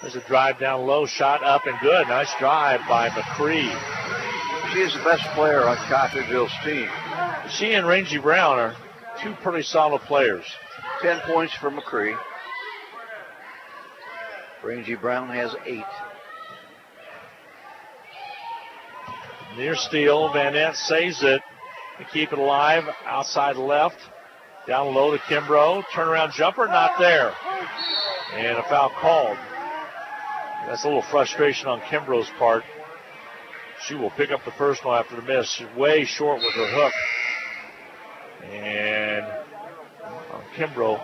There's a drive down low, shot up and good. Nice drive by McCree. She is the best player on Coffeyville's team. She and Rangy Brown are two pretty solid players. 10 points for McCree. Rangy Brown has 8. Near steal, Van Epp saves it to keep it alive. Outside left, down low to Kimbrough. Turnaround jumper, not there. And a foul called. That's a little frustration on Kimbrough's part. She will pick up the personal after the miss. She's way short with her hook. And Kimbrough.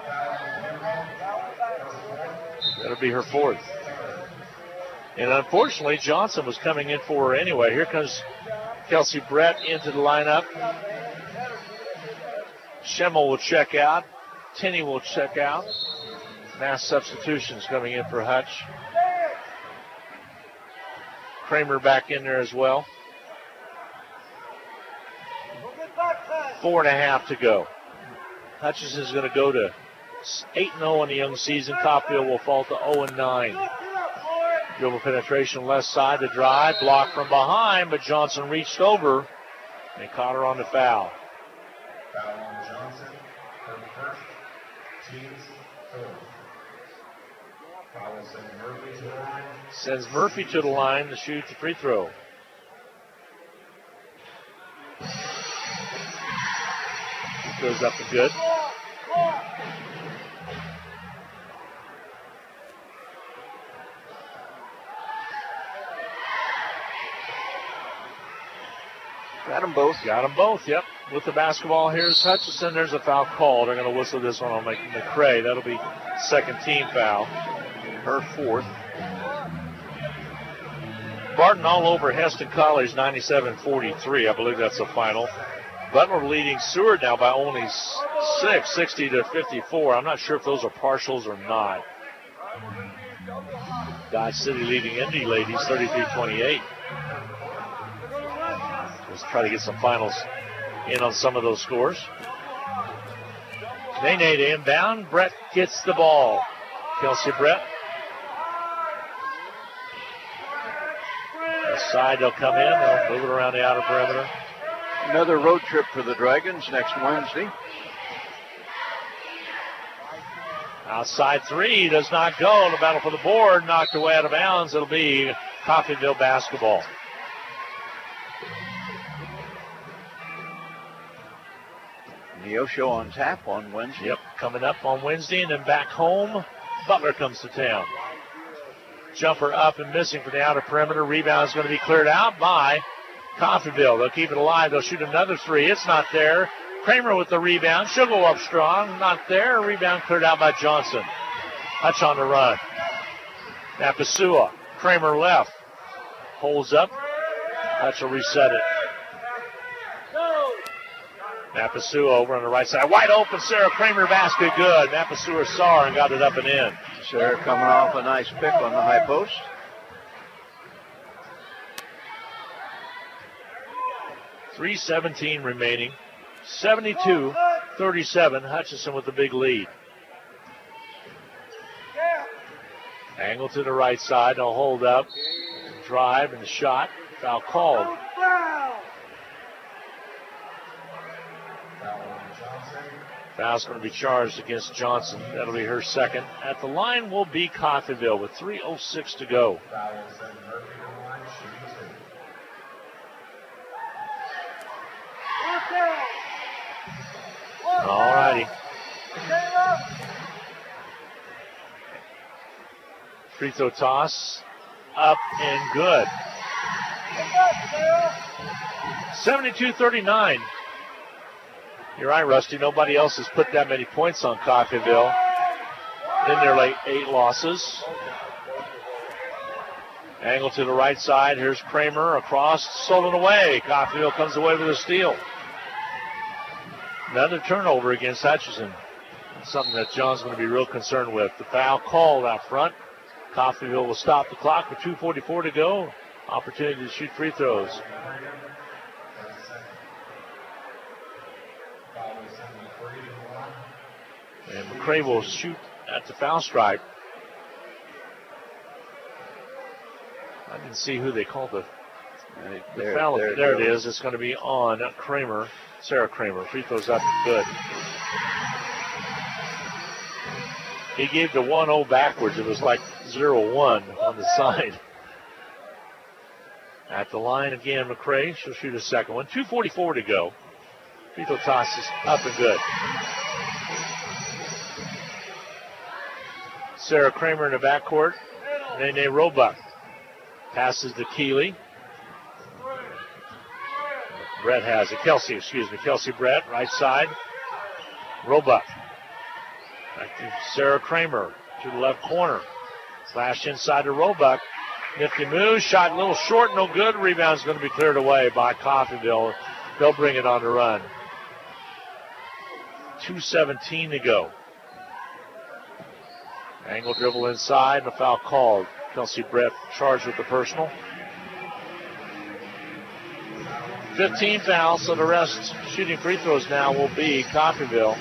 That'll be her fourth. And unfortunately, Johnson was coming in for her anyway. Here comes Kelsey Brett into the lineup. Schemmel will check out. Tinney will check out. Mass substitutions coming in for Hutch. Kramer back in there as well. 4.5 to go. Hutchinson's going to go to 8-0 in the young season. Coffeyville will fall to 0-9. Dribble penetration left side, the drive, blocked from behind, but Johnson reached over and caught her on the foul. Foul on Johnson, her first, team's fourth. Foul will send Murphy to the line. Sends Murphy to the line to shoot the free throw. Goes up and good. Got them both. Got them both, yep. With the basketball, here's Hutchinson. There's a foul call. They're going to whistle this one on McCray. That'll be second team foul. Her fourth. Barton all over Heston College, 97-43. I believe that's the final. Butler leading Seward now by only 6, 60-54. I'm not sure if those are partials or not. Dodge City leading Indy ladies, 33-28. Let's try to get some finals in on some of those scores. Nene to inbound. Brett gets the ball. Kelsey Brett. The side, they'll come in. They'll move it around the outer perimeter. Another road trip for the Dragons next Wednesday. Outside three does not go. The battle for the board knocked away out of bounds. It'll be Coffeyville basketball. Neosho on tap on Wednesday. Yep, coming up on Wednesday, and then back home, Butler comes to town. Jumper up and missing from the outer perimeter. Rebound is going to be cleared out by Coffeyville. They'll keep it alive. They'll shoot another three. It's not there. Kramer with the rebound. She'll go up strong. Not there. Rebound cleared out by Johnson. Hutch on the run. Napasua. Kramer left. Holds up. Hutch will reset it. Napasua over on the right side. Wide open. Sarah Kramer basket good. Napasua saw her and got it up and in. Sarah coming off a nice pick on the high post. .3:17 remaining. 72-37. Hutchinson with the big lead. Angle to the right side. No hold up. Drive and the shot. Foul called. Foul's going to be charged against Johnson. That'll be her second. At the line will be Coffeyville with 3:06 to go. All righty. Free throw toss. Up and good. 72-39. You're right, Rusty. Nobody else has put that many points on Coffeyville in their late 8 losses. Angle to the right side. Here's Kramer across, stolen away. Coffeyville comes away with a steal. Another turnover against Hutchinson. Something that John's going to be real concerned with. The foul called out front. Coffeyville will stop the clock with 2:44 to go. Opportunity to shoot free throws. And McCray will shoot at the foul stripe. I didn't see who they called the foul. There it is. It's going to be on Kramer, Sarah Kramer. Free throws up good. He gave the 1-0 backwards. It was like 0-1 on the side. At the line again, McCray. She'll shoot a second one. 2:44 to go. Free throw toss is up and good. Sarah Kramer in the backcourt. Nene Roebuck passes to Keeley. Brett has it. Kelsey Brett, right side. Roebuck Back to Sarah Kramer to the left corner. Flash inside to Roebuck. Nifty move, shot a little short, no good. Rebound's going to be cleared away by Coffeyville. They'll bring it on the run. 2:17 to go. Angle dribble inside and a foul called. Kelsey Brett charged with the personal. 15 fouls, so the rest shooting free throws now will be Coffeyville.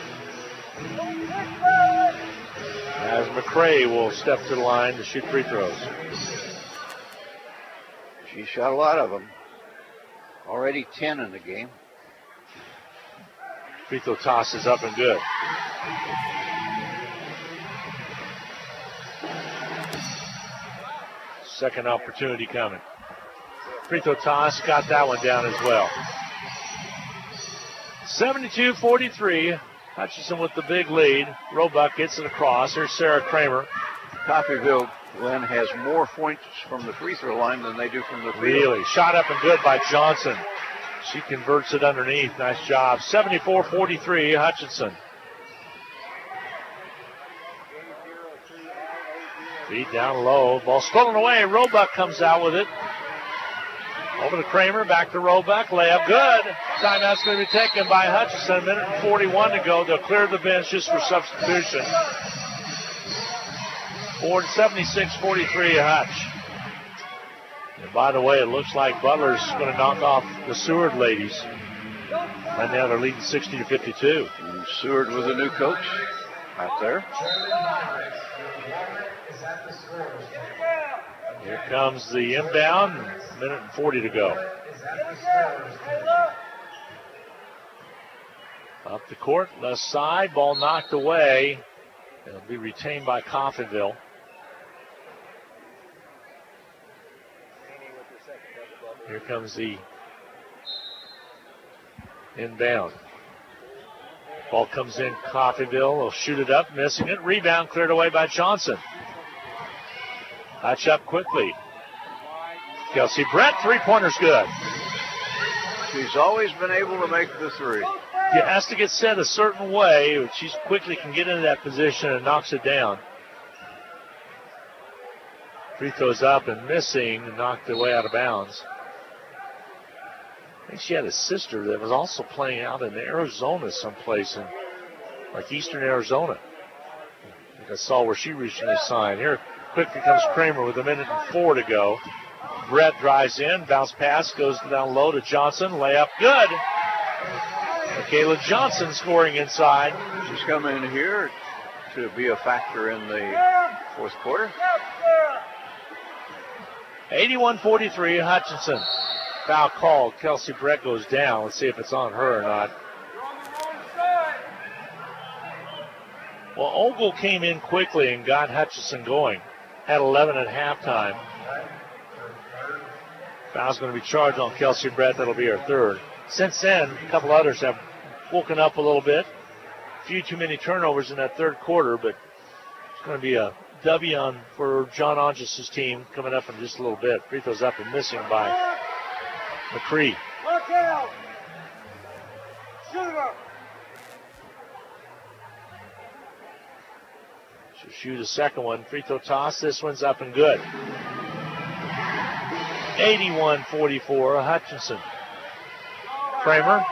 As McCray will step to the line to shoot free throws. She shot a lot of them. Already 10 in the game. Free throw toss is up and good. Second opportunity coming. Free throw toss, got that one down as well. 72-43. Hutchinson with the big lead. Roebuck gets it across. Here's Sarah Kramer. Coffeyville, Glenn, has more points from the free throw line than they do from the field. Really, shot up and good by Johnson. She converts it underneath. Nice job. 74-43, Hutchinson. Feet down low. Ball stolen away. Roebuck comes out with it. Over to Kramer. Back to Roebuck. Layup good. Timeout's going to be taken by Hutchinson. A minute and 41 to go. They'll clear the bench just for substitution. 76-43 Hutch. And by the way, it looks like Butler's going to knock off the Seward ladies. Right now they're leading 60-52. And Seward with a new coach out there. Here comes the inbound. A minute and 40 to go. Up the court, left side. Ball knocked away. It'll be retained by Coffeyville. Here comes the inbound. Ball comes in, Coffeyville will shoot it up, missing it. Rebound cleared away by Johnson. Hutch up quickly. Kelsey Brett, three-pointer's good. She's always been able to make the three. She has to get set a certain way, but she quickly can get into that position and knocks it down. Free throws up and missing, and knocked it way out of bounds. I think she had a sister that was also playing out in Arizona someplace, in like eastern Arizona. I think I saw where she recently signed. Here quickly comes Kramer with a minute and 4 to go. Brett drives in, bounce pass, goes down low to Johnson, layup good. Michaela Johnson scoring inside. She's come in here to be a factor in the fourth quarter. 81-43, Hutchinson. Foul called. Kelsey Brett goes down. Let's see if it's on her or not. Well, Ogle came in quickly and got Hutchinson going. Had 11 at halftime. Foul's going to be charged on Kelsey Brett. That'll be her third. Since then, a couple others have woken up a little bit. A few too many turnovers in that third quarter, but it's going to be a W on for John Onges' team coming up in just a little bit. Free throws up and missing by McCree. Look out! Shooter! She'll shoot a second one. Free throw toss. This one's up and good. 81-44, Hutchinson. Kramer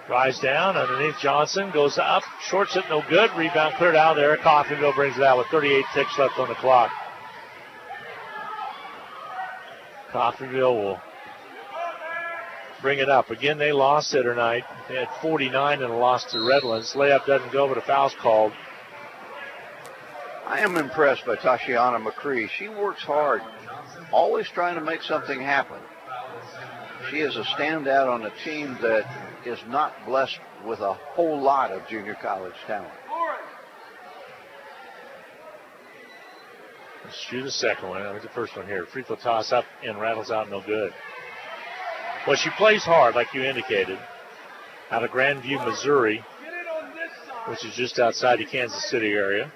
drives down underneath Johnson, goes up, shorts it, no good. Rebound cleared out there. Coffeyville brings it out with 38 ticks left on the clock. Coffeyville will bring it up. Again, they lost it tonight. They had 49 and a loss to Redlands. Layup doesn't go, but a foul's called. I am impressed by Tashiana McCree. She works hard, always trying to make something happen. She is a standout on a team that is not blessed with a whole lot of junior college talent. Let's shoot a second one. That was the first one here. Free throw toss up and rattles out, no good. Well, she plays hard, like you indicated, out of Grandview, Missouri, which is just outside the Kansas City area.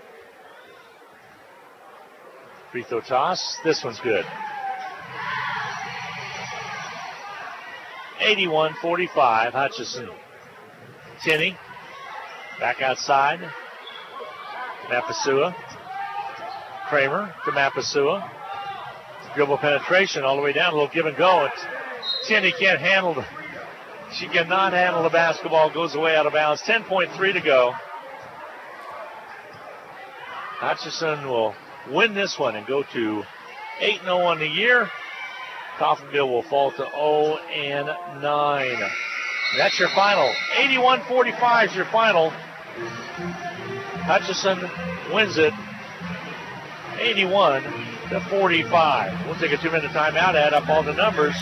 Free throw toss. This one's good. 81-45, Hutchinson. Tinney back outside. Mapasua. Kramer to Mapasua. Dribble penetration all the way down. A little give and go. Tierney can't handle she cannot handle the basketball. Goes away out of bounds. 10.3 to go. Hutchinson will win this one and go to 8-0 on the year. Coffeyville will fall to 0-9. That's your final. 81-45 is your final. Hutchinson wins it 81-45. We'll take a 2-minute timeout, add up all the numbers.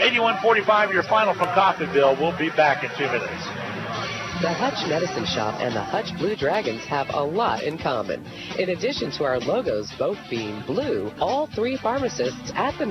81-45 your final from Coffeyville. We'll be back in 2 minutes. The Hutch Medicine Shop and the Hutch Blue Dragons have a lot in common. In addition to our logos both being blue, all three pharmacists at the